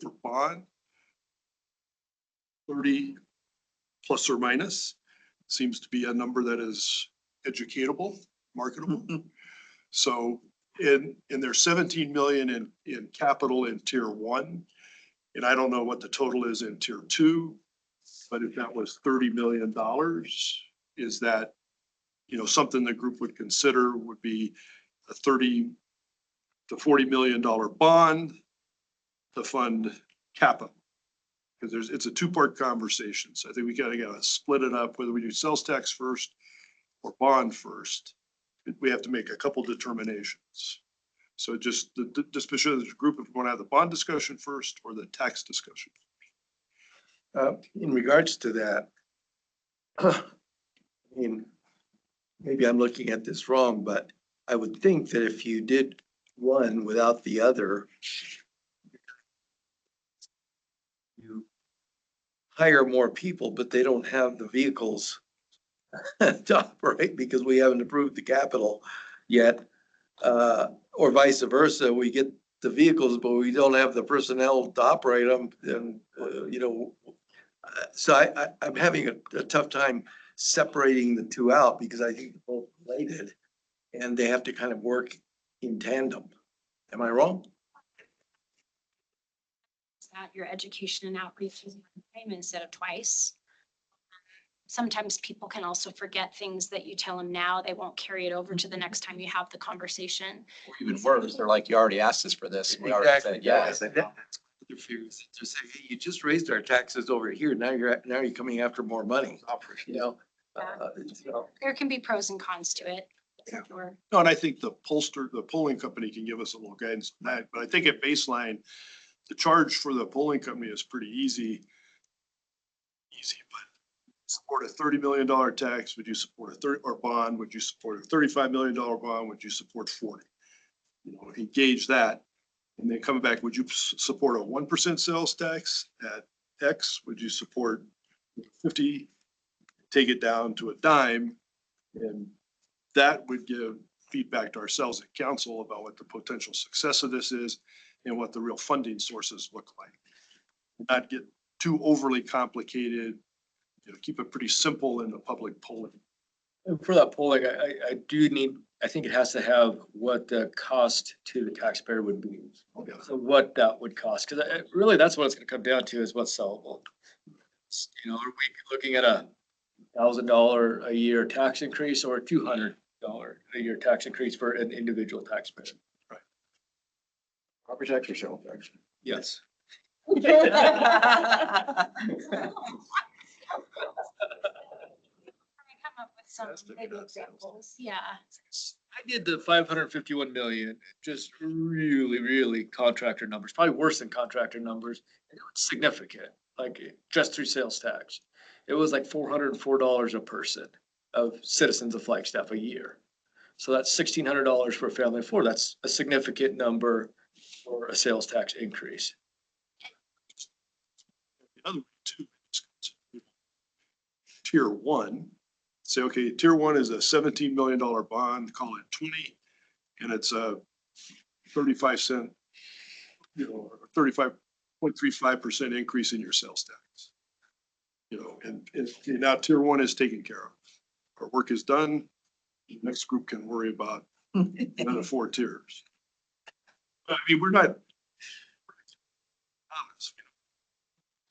Speaker 1: for bond. 30 plus or minus seems to be a number that is educatable, marketable. So and there's 17 million in capital in tier 1. And I don't know what the total is in tier 2, but if that was $30 million, is that, something the group would consider would be a $30 to $40 million bond to fund capital. Because it's a two-part conversation. So I think we gotta split it up, whether we do sales tax first or bond first. We have to make a couple determinations. So just be sure there's a group if we want to have the bond discussion first or the tax discussion.
Speaker 10: In regards to that, I mean, maybe I'm looking at this wrong, but I would think that if you did one without the other, you hire more people, but they don't have the vehicles to operate because we haven't approved the capital yet. Or vice versa, we get the vehicles, but we don't have the personnel to operate them, then, so I'm having a tough time separating the two out because I think they're both related and they have to kind of work in tandem. Am I wrong?
Speaker 2: That your education and outreach is one time instead of twice. Sometimes people can also forget things that you tell them now. They won't carry it over to the next time you have the conversation.
Speaker 3: Or even worse, they're like, you already asked us for this. We already said yes.
Speaker 10: That's what they're figuring. Just say, hey, you just raised our taxes over here. Now you're coming after more money, you know?
Speaker 2: There can be pros and cons to it.
Speaker 1: Yeah.
Speaker 2: Sure.
Speaker 1: No, and I think the polling company can give us a little guidance on that, but I think at baseline, the charge for the polling company is pretty easy. But support a $30 million tax, would you support or bond, would you support a $35 million bond, would you support 40? You know, engage that. And then coming back, would you support a 1% sales tax at X? Would you support 50, take it down to a dime? And that would give feedback to ourselves at council about what the potential success of this is and what the real funding sources look like. Not get too overly complicated, keep it pretty simple in the public polling.
Speaker 6: And for that polling, I think it has to have what the cost to the taxpayer would be.
Speaker 1: Okay.
Speaker 6: So what that would cost, because really that's what it's gonna come down to is what's sellable. Are we looking at $1,000 a year tax increase or $200 a year tax increase for an individual taxpayer?
Speaker 9: Property tax or sales tax?
Speaker 6: Yes.
Speaker 2: Come up with some maybe examples. Yeah.
Speaker 6: I did the 551 million, just really contractor numbers, probably worse than contractor numbers. It was significant, like just through sales tax. It was like $404 a person of citizens of Flagstaff a year. So that's $1,600 for a family of four. That's a significant number for a sales tax increase.
Speaker 1: The other way too, tier one, say, okay, tier one is a $17 million bond, call it 20, and it's a 35-cent, 35.35% increase in your sales tax. And now tier one is taken care of. Our work is done. The next group can worry about another 4 tiers. I mean, we're not.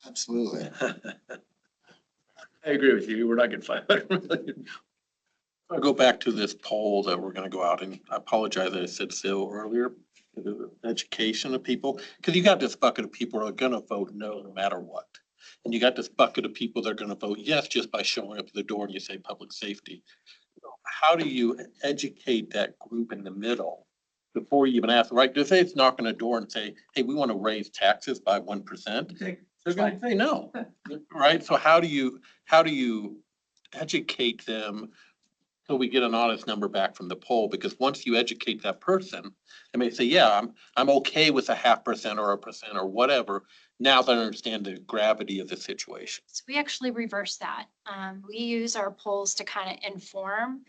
Speaker 11: Absolutely.
Speaker 6: I agree with you. We're not getting 500 million.
Speaker 5: I'll go back to this poll that we're gonna go out, and I apologize that I said so earlier. The education of people, because you got this bucket of people who are gonna vote no matter what. And you got this bucket of people that are gonna vote yes just by showing up at the door and you say public safety. How do you educate that group in the middle before you even ask, right? Do they knock on a door and say, hey, we want to raise taxes by 1%? They're gonna say no, right? So how do you educate them so we get an honest number back from the poll? Because once you educate that person, they may say, yeah, I'm okay with a 0.5% or 1% or whatever. Now that I understand the gravity of the situation.
Speaker 2: So we actually reverse that. We use our polls to kind of inform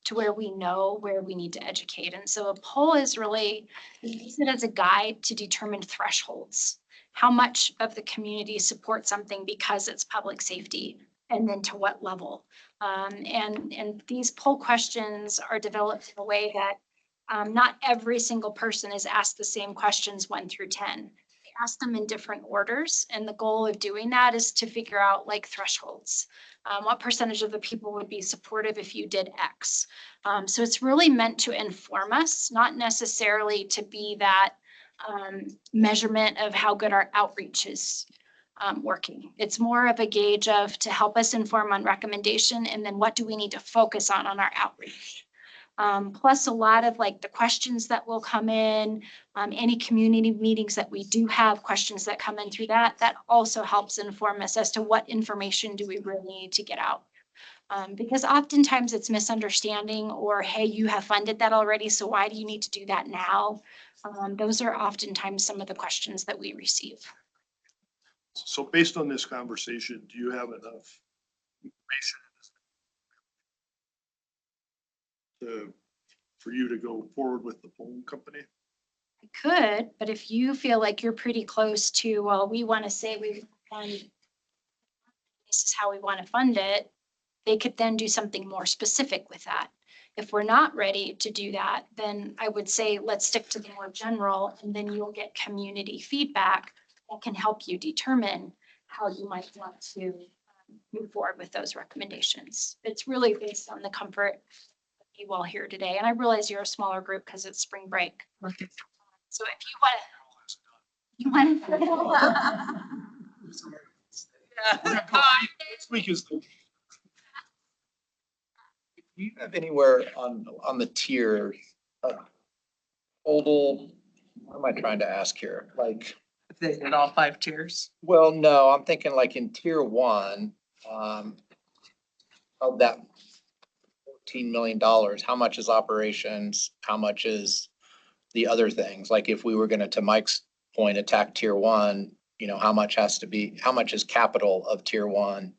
Speaker 2: to where we know where we need to educate. And so a poll is really, we use it as a guide to determine thresholds. How much of the community supports something because it's public safety, and then to what level. And these poll questions are developed in a way that not every single person is asked the same questions 1 through 10. Ask them in different orders. And the goal of doing that is to figure out like thresholds. What percentage of the people would be supportive if you did X? So it's really meant to inform us, not necessarily to be that measurement of how good our outreach is working. It's more of a gauge of to help us inform on recommendation and then what do we need to focus on our outreach. Plus a lot of like the questions that will come in, any community meetings that we do have, questions that come in through that also helps inform us as to what information do we really need to get out. Because oftentimes it's misunderstanding or, hey, you have funded that already, so why do you need to do that now? Those are oftentimes some of the questions that we receive.
Speaker 1: So based on this conversation, do you have enough information for you to go forward with the polling company?
Speaker 2: I could, but if you feel like you're pretty close to, well, we want to say we fund, this is how we want to fund it, they could then do something more specific with that. If we're not ready to do that, then I would say, let's stick to the more general, and then you'll get community feedback that can help you determine how you might want to move forward with those recommendations. It's really based on the comfort of you all here today. And I realize you're a smaller group because it's spring break. So if you want to,
Speaker 1: Next week is the.
Speaker 3: Do you have anywhere on the tier, total, what am I trying to ask here? Like,
Speaker 4: If they did all 5 tiers.
Speaker 3: well, no, I'm thinking like in tier 1, of that $14 million, how much is operations? How much is the other things? Like if we were gonna, to Mike's point, attack tier 1, you know, how much is capital of tier 1?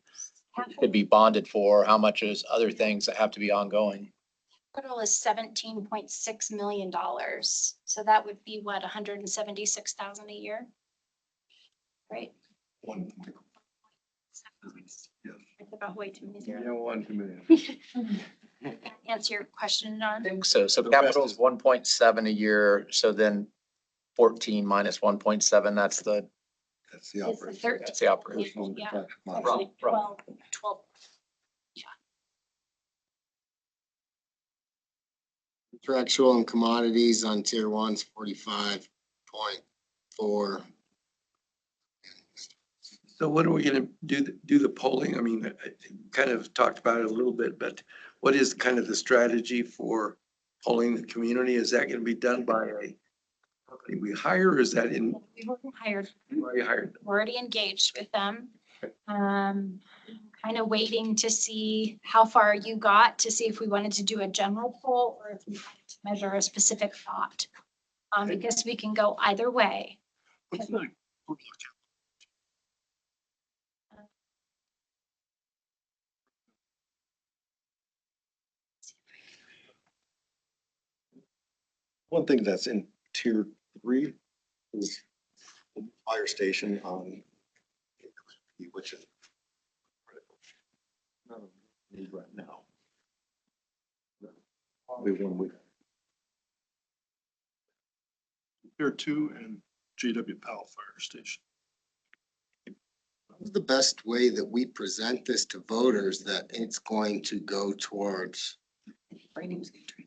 Speaker 3: Could be bonded for, how much is other things that have to be ongoing?
Speaker 2: total is $17.6 million. So that would be what, 176,000 a year? Right?
Speaker 1: One.
Speaker 2: It's about way too many zeros.
Speaker 1: Yeah, 1 too many.
Speaker 2: Answer your question,
Speaker 3: I
Speaker 2: Don?
Speaker 3: think so. So
Speaker 1: The rest
Speaker 3: capital is
Speaker 1: is-
Speaker 3: 1.7 a year, so then 14 minus 1.7, that's the
Speaker 11: That's the
Speaker 2: It's the
Speaker 11: operation.
Speaker 2: 13.
Speaker 3: That's the operation.
Speaker 2: Yeah.
Speaker 3: Rough,
Speaker 2: Actually,
Speaker 3: rough.
Speaker 2: 12.
Speaker 11: Contractual and commodities on tier 1's 45.4.
Speaker 10: So what are we gonna do the polling? I mean, I kind of talked about it a little bit, but what is kind of the strategy for polling the community? Is that gonna be done by a company we hire, or is that in,
Speaker 2: We've already hired,
Speaker 10: already hired?
Speaker 2: we're already engaged with them. Kind of waiting to see how far you got to see if we wanted to do a general poll or if we wanted to measure a specific thought. Because we can go either way.
Speaker 1: What's the-
Speaker 9: One thing that's in tier 3 is the fire station on, which is critical. None of them need right now. Probably one week.
Speaker 1: Tier 2 and JW Powell Fire Station.
Speaker 11: What's the best way that we present this to voters that it's going to go towards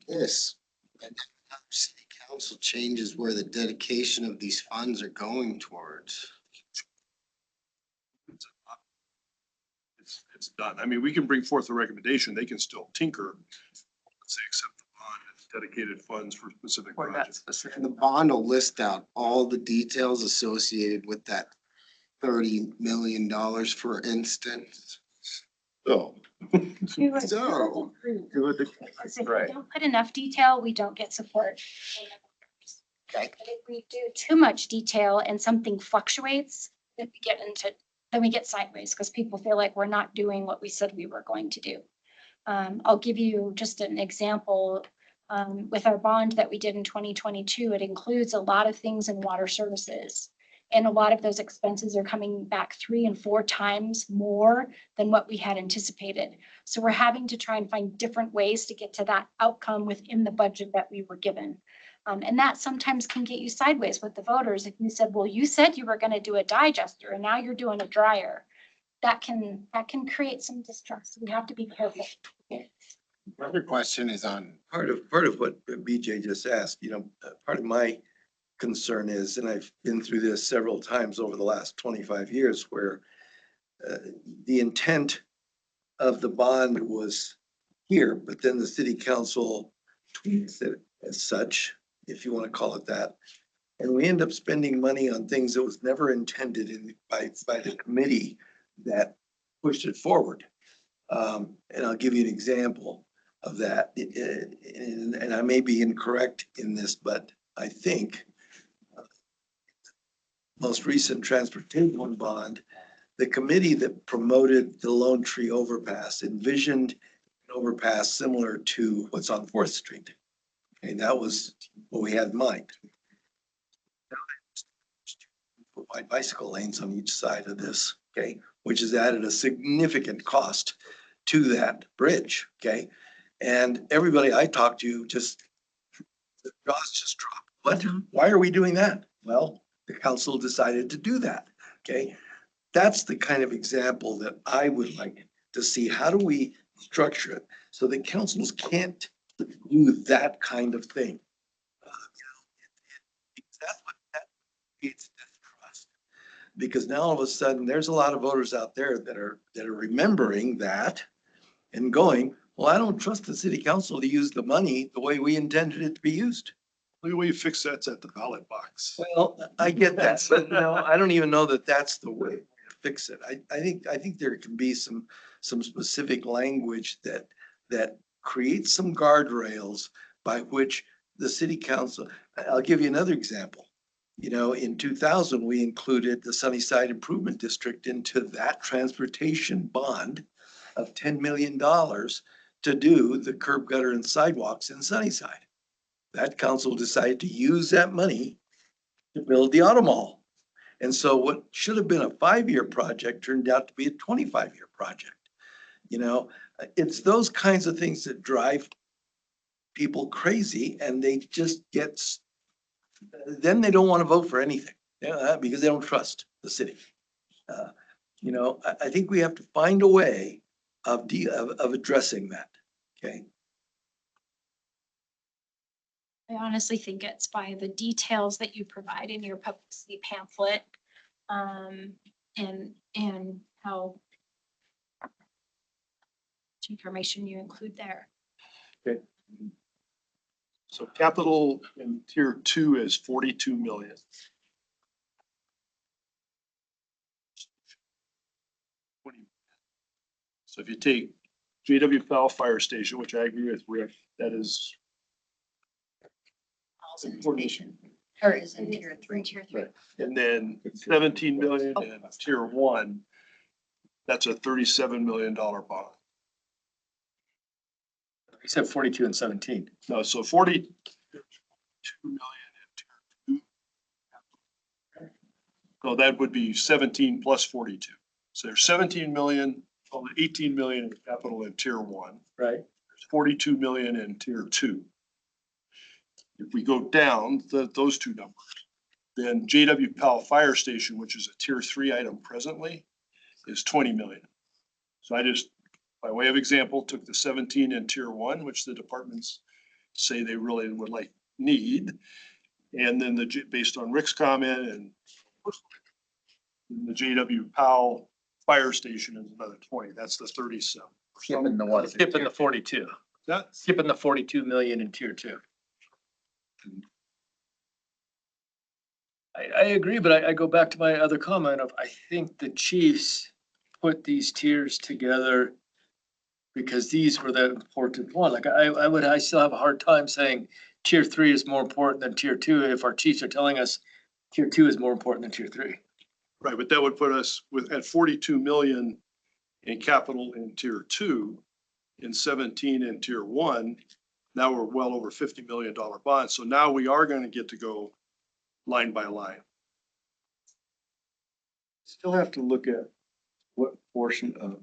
Speaker 11: this? And city council changes where the dedication of these funds are going towards.
Speaker 1: It's done. I mean, we can bring forth a recommendation. They can still tinker. Let's say accept the bond and dedicated funds for specific
Speaker 4: For that
Speaker 1: projects.
Speaker 4: specific.
Speaker 11: And the bond will list out all the details associated with that $30 million, for instance.
Speaker 1: So.
Speaker 11: So-
Speaker 2: Because if we don't put enough detail, we don't get support.
Speaker 11: Okay.
Speaker 2: But if we do too much detail and something fluctuates, then we get sideways because people feel like we're not doing what we said we were going to do. I'll give you just an example. With our bond that we did in 2022, it includes a lot of things in water services. And a lot of those expenses are coming back 3 and 4 times more than what we had anticipated. So we're having to try and find different ways to get to that outcome within the budget that we were given. And that sometimes can get you sideways with the voters. If you said, well, you said you were going to do a digester and now you're doing a dryer, that can create some distrust. We have to be careful.
Speaker 11: Another question is on,
Speaker 10: Part of what BJ just asked, you know, part of my concern is, and I've been through this several times over the last 25 years, where the intent of the bond was here, but then the city council tweaks it as such, if you want to call it that. And we end up spending money on things that was never intended by the committee that pushed it forward. And I'll give you an example of that. And I may be incorrect in this, but I think most recent transportation bond, the committee that promoted the Lone Tree overpass envisioned an overpass similar to what's on Fourth Street. And that was what we had in mind. Put wide bicycle lanes on each side of this, okay, which has added a significant cost to that bridge, okay? And everybody I talked to just, the jaws just dropped. What?
Speaker 4: Mhm.
Speaker 10: Why are we doing that? Well, the council decided to do that, okay? That's the kind of example that I would like to see. How do we structure it so that councils can't do that kind of thing? That's what that creates distrust. Because now all of a sudden, there's a lot of voters out there that are remembering that and going, well, I don't trust the city council to use the money the way we intended it to be used.
Speaker 1: The way you fix that's at the ballot box.
Speaker 10: Well, I get that, but no, I don't even know that that's the way to fix it. I think there can be some specific language that creates some guardrails by which the city council, I'll give you another example. You know, in 2000, we included the Sunnyside Improvement District into that transportation bond of $10 million to do the curb gutter and sidewalks in Sunnyside. That council decided to use that money to build the auto mall. And so what should have been a 5-year project turned out to be a 25-year project. You know, it's those kinds of things that drive people crazy, and they just get, then they don't want to vote for anything, because they don't trust the city. You know, I think we have to find a way of addressing that, okay?
Speaker 2: I honestly think it's by the details that you provide in your publicity pamphlet, and how much information you include there.
Speaker 1: So capital in tier 2 is 42 million. So if you take JW Powell Fire Station, which I agree with Rick, that is
Speaker 8: All's in station, or is in tier 3.
Speaker 2: Tier 3.
Speaker 1: and then 17 million in tier 1, that's a $37 million bond.
Speaker 6: You said 42 and 17.
Speaker 1: No, so 42 million in tier 2. No, that would be 17 plus 42. So there's 17 million, 18 million in capital in tier 1.
Speaker 6: Right.
Speaker 1: There's 42 million in tier 2. If we go down those two numbers, then JW Powell Fire Station, which is a tier 3 item presently, is 20 million. So I just, by way of example, took the 17 in tier 1, which the departments say they really would need. And then based on Rick's comment and the JW Powell Fire Station is another 20. That's the 37.
Speaker 3: Skipping the one.
Speaker 6: Skipping the 42.
Speaker 1: That's
Speaker 6: Skipping the 42 million in tier 2. I agree, but I go back to my other comment of, I think the chiefs put these tiers together because these were the important one. Like I still have a hard time saying tier 3 is more important than tier 2 if our chiefs are telling us tier 2 is more important than tier 3.
Speaker 1: right, but that would put us at 42 million in capital in tier 2, in 17 in tier 1. Now we're well over $50 million bond. So now we are going to get to go line by line.
Speaker 9: Still have to look at what portion of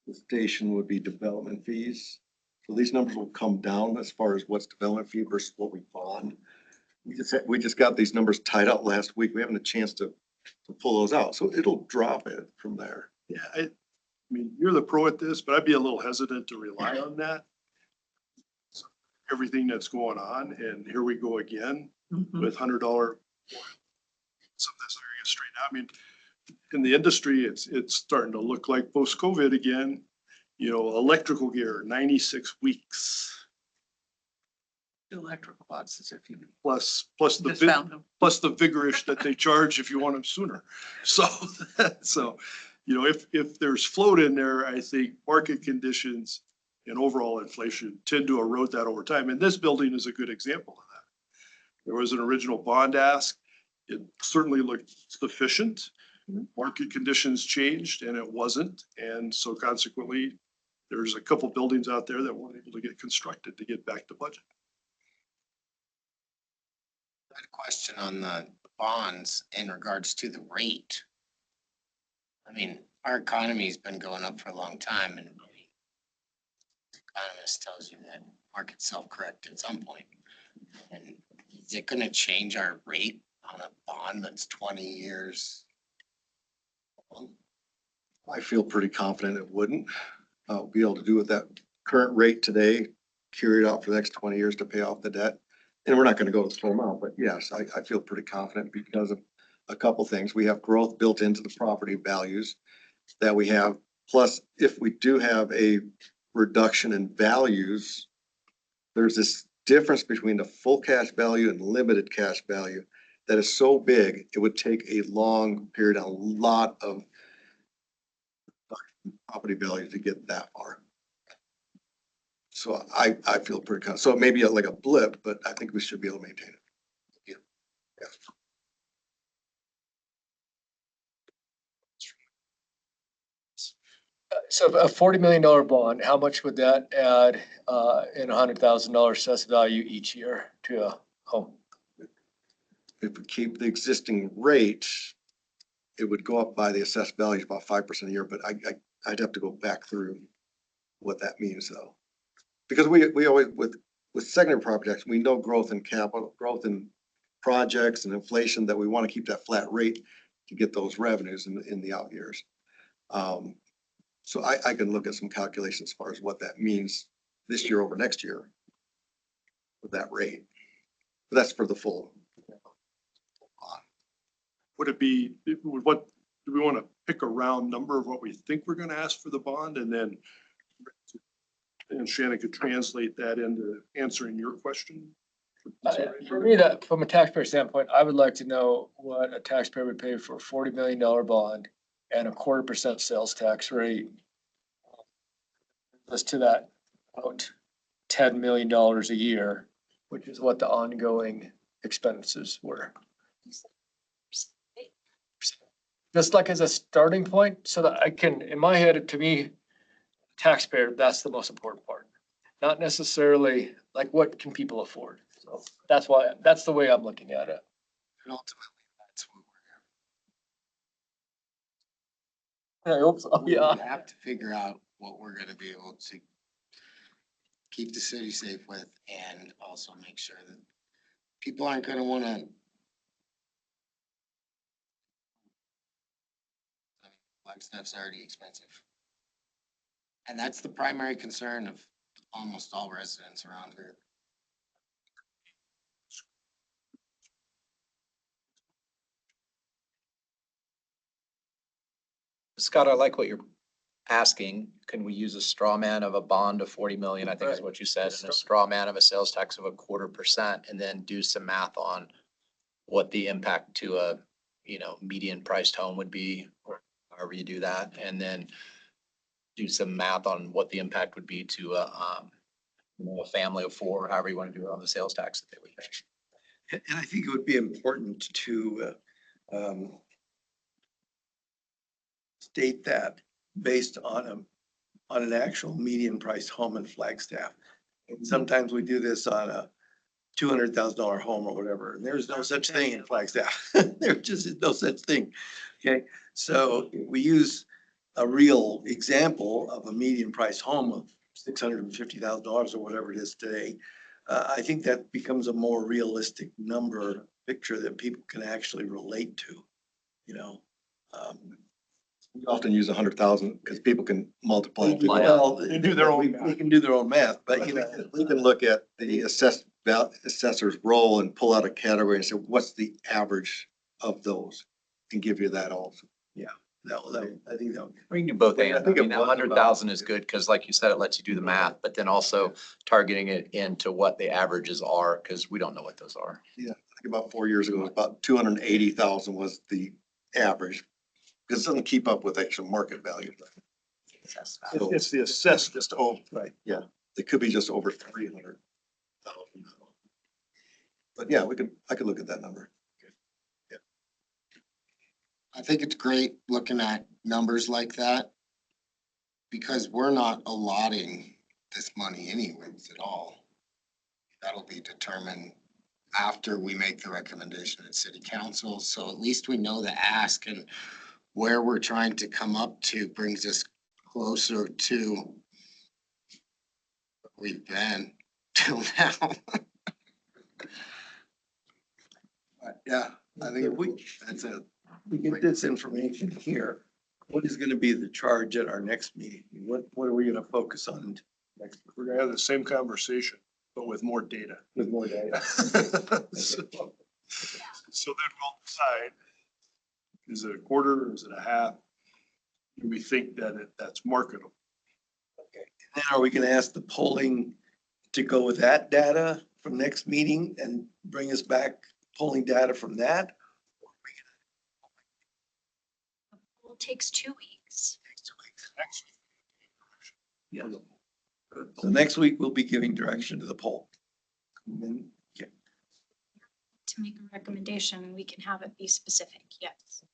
Speaker 9: the station would be development fees. So these numbers will come down as far as what's development fee versus what we bond. We just got these numbers tied out last week. We haven't a chance to pull those out. So it'll drop it from there.
Speaker 1: Yeah, I mean, you're the pro at this, but I'd be a little hesitant to rely on that. Everything that's going on, and here we go again with $100. Some of this area straight out. I mean, in the industry, it's starting to look like post-COVID again. You know, electrical gear, 96 weeks.
Speaker 4: Electrical boxes if you
Speaker 1: Plus
Speaker 4: just found them.
Speaker 1: plus the vigorish that they charge if you want them sooner. So you know, if there's float in there, I think market conditions and overall inflation tend to erode that over time. And this building is a good example of that. There was an original bond ask. It certainly looked sufficient. Market conditions changed and it wasn't. And so consequently, there's a couple buildings out there that weren't able to get constructed to get back to budget.
Speaker 11: I had a question on the bonds in regards to the rate. I mean, our economy's been going up for a long time and the economist tells you that markets self-correct at some point. And is it gonna change our rate on a bond that's 20 years?
Speaker 9: I feel pretty confident it wouldn't. Be able to do with that current rate today, carry it out for the next 20 years to pay off the debt. And we're not gonna go to the full amount, but yes, I feel pretty confident because of a couple things. We have growth built into the property values that we have. Plus, if we do have a reduction in values, there's this difference between the full cash value and limited cash value that is so big, it would take a long period, a lot of property value to get that far. So I feel pretty confident. So it may be like a blip, but I think we should be able to maintain it. Yeah.
Speaker 6: So a $40 million bond, how much would that add in $100,000 assessed value each year to a home?
Speaker 9: If we keep the existing rate, it would go up by the assessed value about 5% a year, but I'd have to go back through what that means though. Because we always, with secondary projects, we know growth in capital, growth in projects and inflation, that we want to keep that flat rate to get those revenues in the out years. So I can look at some calculations as far as what that means this year over next year with that rate. But that's for the full.
Speaker 1: Would it be, what, do we want to pick a round number of what we think we're going to ask for the bond and then Shannon could translate that into answering your question?
Speaker 6: For me, that from a taxpayer standpoint, I would like to know what a taxpayer would pay for a $40 million bond and a 0.25% sales tax rate. As to that, about $10 million a year, which is what the ongoing expenses were. Just like as a starting point, so that I can, in my head, to me, taxpayer, that's the most important part. Not necessarily like what can people afford. So that's why, that's the way I'm looking at it.
Speaker 11: And ultimately, that's what
Speaker 6: I hope so,
Speaker 11: we
Speaker 6: yeah.
Speaker 11: have to figure out what we're gonna be able to keep the city safe with and also make sure that people aren't gonna wanna. Flagstaff's already expensive. And that's the primary concern of almost all residents around here.
Speaker 3: Scott, I like what you're asking. Can we use a straw man of a bond of 40 million? I think is
Speaker 6: Right.
Speaker 3: what you said, and a straw man of a sales tax of 0.25%, and then do some math on what the impact to a, median priced home would be, or however you do that, and then do some math on what the impact would be to a family of four, however you want to do it on the sales tax that they would pay.
Speaker 10: And I think it would be important to state that based on an actual median priced home in Flagstaff. And sometimes we do this on a $200,000 home or whatever, and there's no such thing in Flagstaff. There just is no such thing. Okay, so we use a real example of a median priced home of $650,000 or whatever it is today. I think that becomes a more realistic number picture that people can actually relate to,
Speaker 9: We often use 100,000 because people can multiply. and figure out.
Speaker 10: Well,
Speaker 1: They do their own math.
Speaker 10: They can do their own math, but
Speaker 9: We can look at the assessor's role and pull out a category and say, what's the average of those? And give you that also.
Speaker 10: I think that.
Speaker 3: We can do both
Speaker 9: Yeah, I
Speaker 3: and. I
Speaker 9: think it
Speaker 3: mean,
Speaker 9: was
Speaker 3: 100,000 is good because like you said, it lets you do the math, but then also targeting it into what the averages are, because we don't know what those are.
Speaker 9: I think about 4 years ago, about 280,000 was the average. Because it doesn't keep up with actual market value.
Speaker 1: It's the assessed,
Speaker 9: Just, oh, right, yeah, it could be just over 300,000. But yeah, I could look at that number.
Speaker 11: I think it's great looking at numbers like that. Because we're not allotting this money anyways at all. That'll be determined after we make the recommendation at city council, so at least we know the ask and where we're trying to come up to brings us closer to where we've been till now.
Speaker 10: Yeah, I think if we get this information here, what is gonna be the charge at our next meeting? What are we gonna focus on next,
Speaker 1: we're gonna have the same conversation, but with more data.
Speaker 10: with more data?
Speaker 1: So then we'll decide, is it a quarter, is it a half? Do we think that that's marketable?
Speaker 10: Okay. Then are we gonna ask the polling to go with that data from next meeting and bring us back polling data from that?
Speaker 2: It takes 2 weeks.
Speaker 1: Next week.
Speaker 10: Yeah. So next week we'll be giving direction to the poll. And then, okay.
Speaker 2: To make a recommendation, we can have it be specific, yes.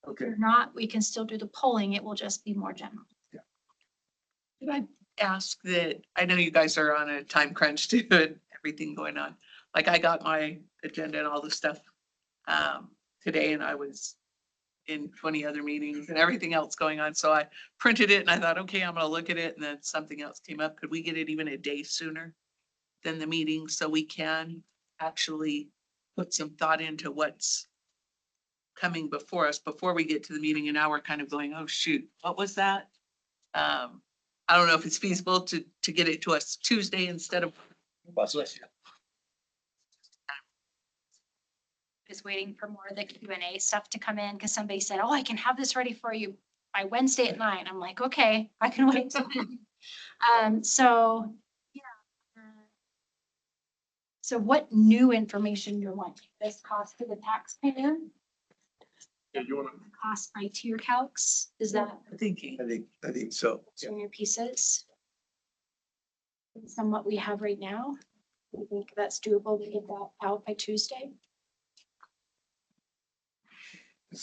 Speaker 10: Okay.
Speaker 2: If not, we can still do the polling. It will just be more general.
Speaker 4: Could I ask that, I know you guys are on a time crunch too and everything going on. Like I got my agenda and all the stuff today and I was in 20 other meetings and everything else going on. So I printed it and I thought, okay, I'm gonna look at it. And then something else came up. Could we get it even a day sooner than the meeting so we can actually put some thought into what's coming before us before we get to the meeting? And now we're kind of going, oh, shoot, what was that? I don't know if it's feasible to get it to us Tuesday instead of.
Speaker 2: Is waiting for more of the Q&A stuff to come in because somebody said, oh, I can have this ready for you by Wednesday at 9. I'm like, okay, I can wait. till then." So, yeah. So what new information you're wanting? This cost to the taxpayer?
Speaker 1: Yeah, you wanna,
Speaker 2: Cost by tier calcs? Is that
Speaker 4: Thinking.
Speaker 10: I think so. Yeah.
Speaker 2: in your pieces? Based on what we have right now? Do you think that's doable to get that out by Tuesday?
Speaker 1: I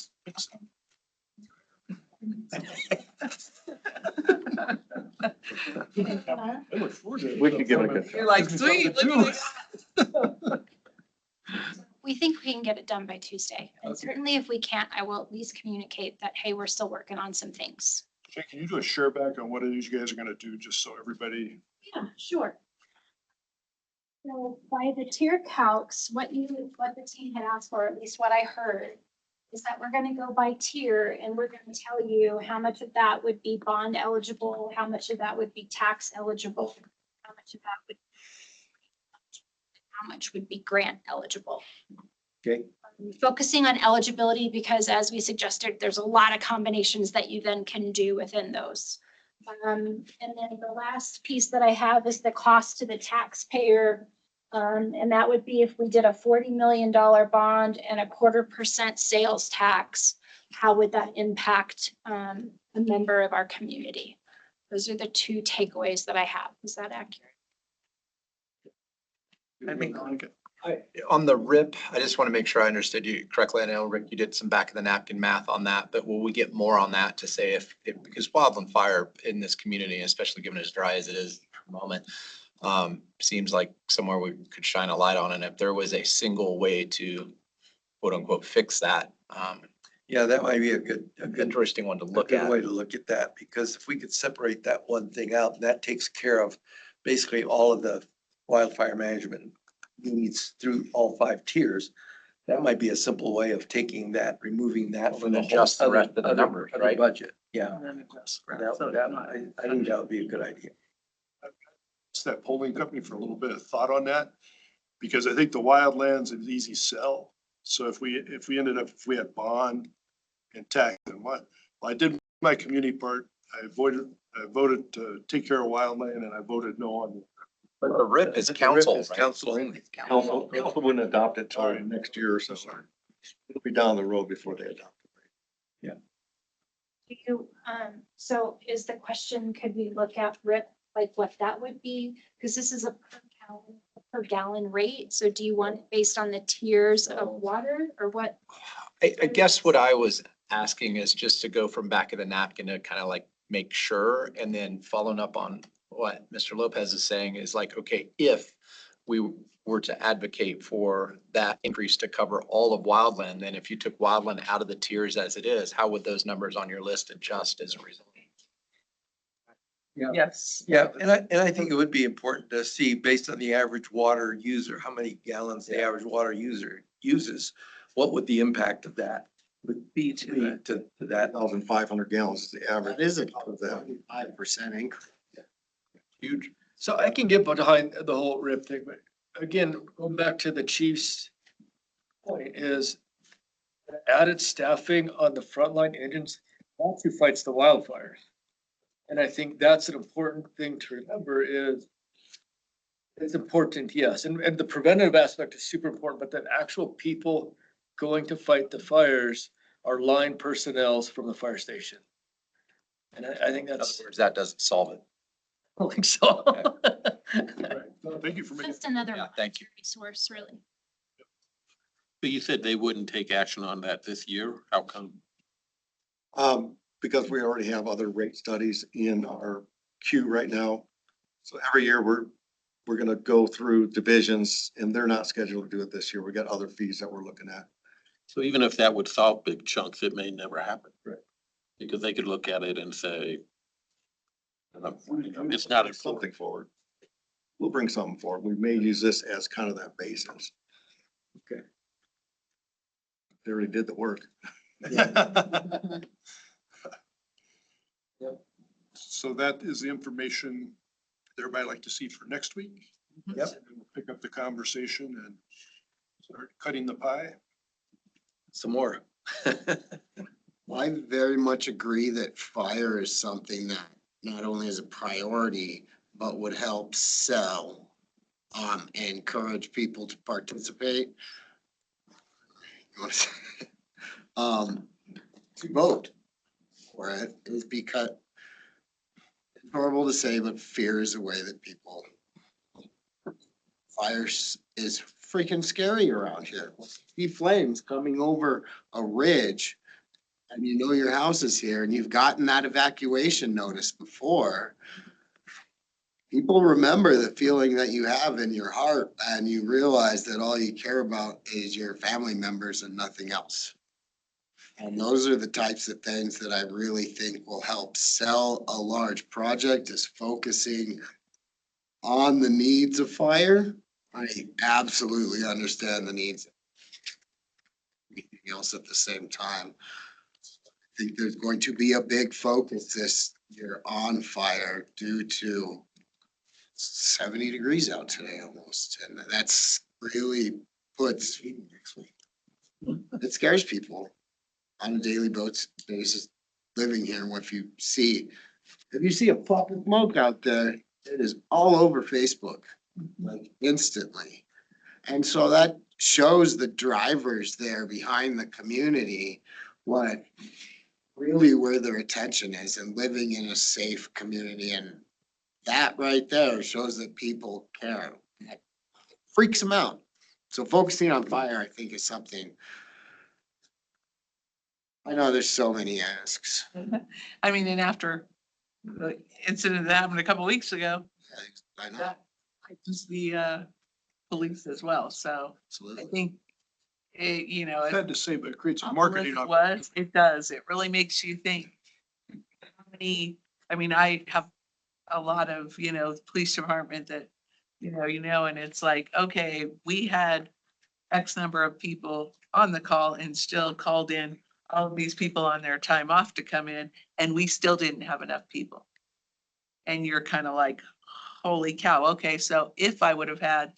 Speaker 1: look forward to it.
Speaker 9: We could give it a good
Speaker 4: You're like, sweet, look at this.
Speaker 2: We think we can get it done by Tuesday. And
Speaker 10: Okay.
Speaker 2: certainly if we can't, I will at least communicate that, hey, we're still working on some things.
Speaker 1: Jay, can you do a share back on what it is you guys are gonna do, just so everybody?
Speaker 2: Yeah, sure. So by the tier calcs, what the team had asked for, at least what I heard, is that we're gonna go by tier and we're gonna tell you how much of that would be bond eligible, how much of that would be tax eligible, how much of that would, how much would be grant eligible.
Speaker 10: Okay.
Speaker 2: Focusing on eligibility because as we suggested, there's a lot of combinations that you then can do within those. And then the last piece that I have is the cost to the taxpayer. And that would be if we did a $40 million bond and a 0.25% sales tax, how would that impact a member of our community? Those are the two takeaways that I have. Is that accurate?
Speaker 3: I mean, on the RIP, I just want to make sure I understood you correctly. I know, Rick, you did some back of the napkin math on that, but will we get more on that to say if because wildland fire in this community, especially given as dry as it is at the moment, seems like somewhere we could shine a light on. And if there was a single way to quote unquote fix that,
Speaker 10: Yeah, that might be a good
Speaker 3: interesting one to look
Speaker 10: good
Speaker 3: at.
Speaker 10: way to look at that, because if we could separate that one thing out, that takes care of basically all of the wildfire management needs through all 5 tiers. That might be a simple way of taking that, removing that from the whole
Speaker 3: Adjust the rest of the
Speaker 10: other
Speaker 3: numbers,
Speaker 10: other
Speaker 3: right?
Speaker 10: budget. Yeah.
Speaker 4: And then adjust.
Speaker 10: I think that would be a good idea.
Speaker 1: It's that polling company for a little bit of thought on that, because I think the wildlands is easy sell. So if we had bond and tax and what, well, I did my community part. I voted to take care of wildland and I voted no on.
Speaker 3: But the RIP is
Speaker 10: The RIP
Speaker 3: council,
Speaker 10: is
Speaker 3: right?
Speaker 10: council only.
Speaker 9: Council wouldn't adopt it till next year or so. It'll be down the road before they adopt it.
Speaker 10: Yeah.
Speaker 2: So is the question, could we look at RIP, like what that would be? Because this is a per gallon rate. So do you want it based on the tiers of water or what?
Speaker 3: I guess what I was asking is just to go from back of the napkin to kind of like make sure, and then following up on what Mr. Lopez is saying is like, okay, if we were to advocate for that increase to cover all of wildland, then if you took wildland out of the tiers as it is, how would those numbers on your list adjust as a result?
Speaker 4: Yes.
Speaker 10: Yeah, and I think it would be important to see, based on the average water user, how many gallons the average water user uses. What would the impact of that would be to that?
Speaker 9: 1,500 gallons is the average.
Speaker 11: That is a
Speaker 9: of that.
Speaker 11: 5% increase.
Speaker 3: Huge.
Speaker 6: So I can get behind the whole RIP thing, but again, going back to the chief's point is added staffing on the frontline engines, that's who fights the wildfires. And I think that's an important thing to remember is it's important, yes, and the preventative aspect is super important, but the actual people going to fight the fires are line personnel from the fire station. And I think
Speaker 3: In other
Speaker 6: that's,
Speaker 3: words, that doesn't solve it.
Speaker 6: I think so.
Speaker 1: No, thank you for making.
Speaker 2: Just another
Speaker 3: Yeah, thank you.
Speaker 2: resource, really.
Speaker 5: But you said they wouldn't take action on that this year. How come?
Speaker 9: Because we already have other rate studies in our queue right now. So every year we're gonna go through divisions and they're not scheduled to do it this year. We got other fees that we're looking at.
Speaker 5: So even if that would solve big chunks, it may never happen.
Speaker 9: Right.
Speaker 5: Because they could look at it and say, it's not
Speaker 9: Bring something forward. We'll bring something forward. We may use this as kind of that basis. Okay. They already did the work.
Speaker 1: So that is the information everybody like to see for next week.
Speaker 10: Yep.
Speaker 1: And we'll pick up the conversation and start cutting the pie.
Speaker 3: Some more.
Speaker 11: I very much agree that fire is something that not only is a priority, but would help sell and encourage people to participate. You wanna say? To vote for it is because it's horrible to say, but fear is a way that people. Fire is freaking scary around here. See flames coming over a ridge. And you know your house is here and you've gotten that evacuation notice before. People remember the feeling that you have in your heart and you realize that all you care about is your family members and nothing else. And those are the types of things that I really think will help sell a large project, is focusing on the needs of fire. I absolutely understand the needs. Anything else at the same time. I think there's going to be a big focus this year on fire due to 70 degrees out today almost. And that's really puts, it scares people on a daily basis living here. And if you see a puff of smoke out there, it is all over Facebook, like instantly. And so that shows the drivers there behind the community what really where their attention is and living in a safe community. And that right there shows that people care. That freaks them out. So focusing on fire, I think, is something. I know there's so many asks.
Speaker 4: I mean, and after the incident that happened a couple weeks ago,
Speaker 11: I know,
Speaker 4: that was the police as well. So I
Speaker 11: absolutely.
Speaker 4: think it, you know,
Speaker 1: Sad to say, but it creates a marketing
Speaker 4: was,
Speaker 1: opportunity.
Speaker 4: it does. It really makes you think how many, I mean, I have a lot of, police department that, and it's like, okay, we had X number of people on the call and still called in all of these people on their time off to come in, and we still didn't have enough people. And you're kind of like, holy cow, okay, so if I would have had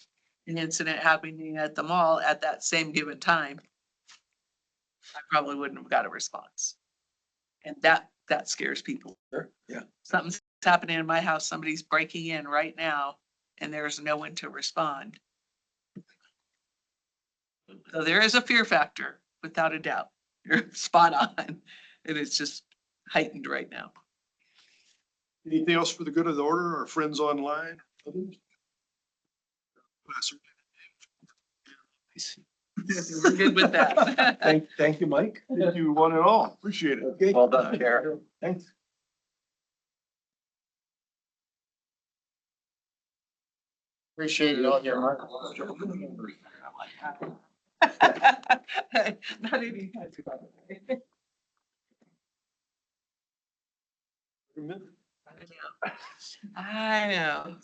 Speaker 4: an incident happening at the mall at that same given time, I probably wouldn't have got a response. And that scares people.
Speaker 10: Sure, yeah.
Speaker 4: Something's happening in my house, somebody's breaking in right now, and there's no one to respond. So there is a fear factor, without a doubt. You're spot on. And it's just heightened right now.
Speaker 1: Anything else for the good of the order? Our friends online? Others?
Speaker 4: We're good with that.
Speaker 10: Thank you, Mike.
Speaker 1: Thank you, one and all. Appreciate it.
Speaker 10: Okay.
Speaker 3: Well done, Chair.
Speaker 10: Thanks.
Speaker 6: Appreciate all your hard
Speaker 4: Not any. I know.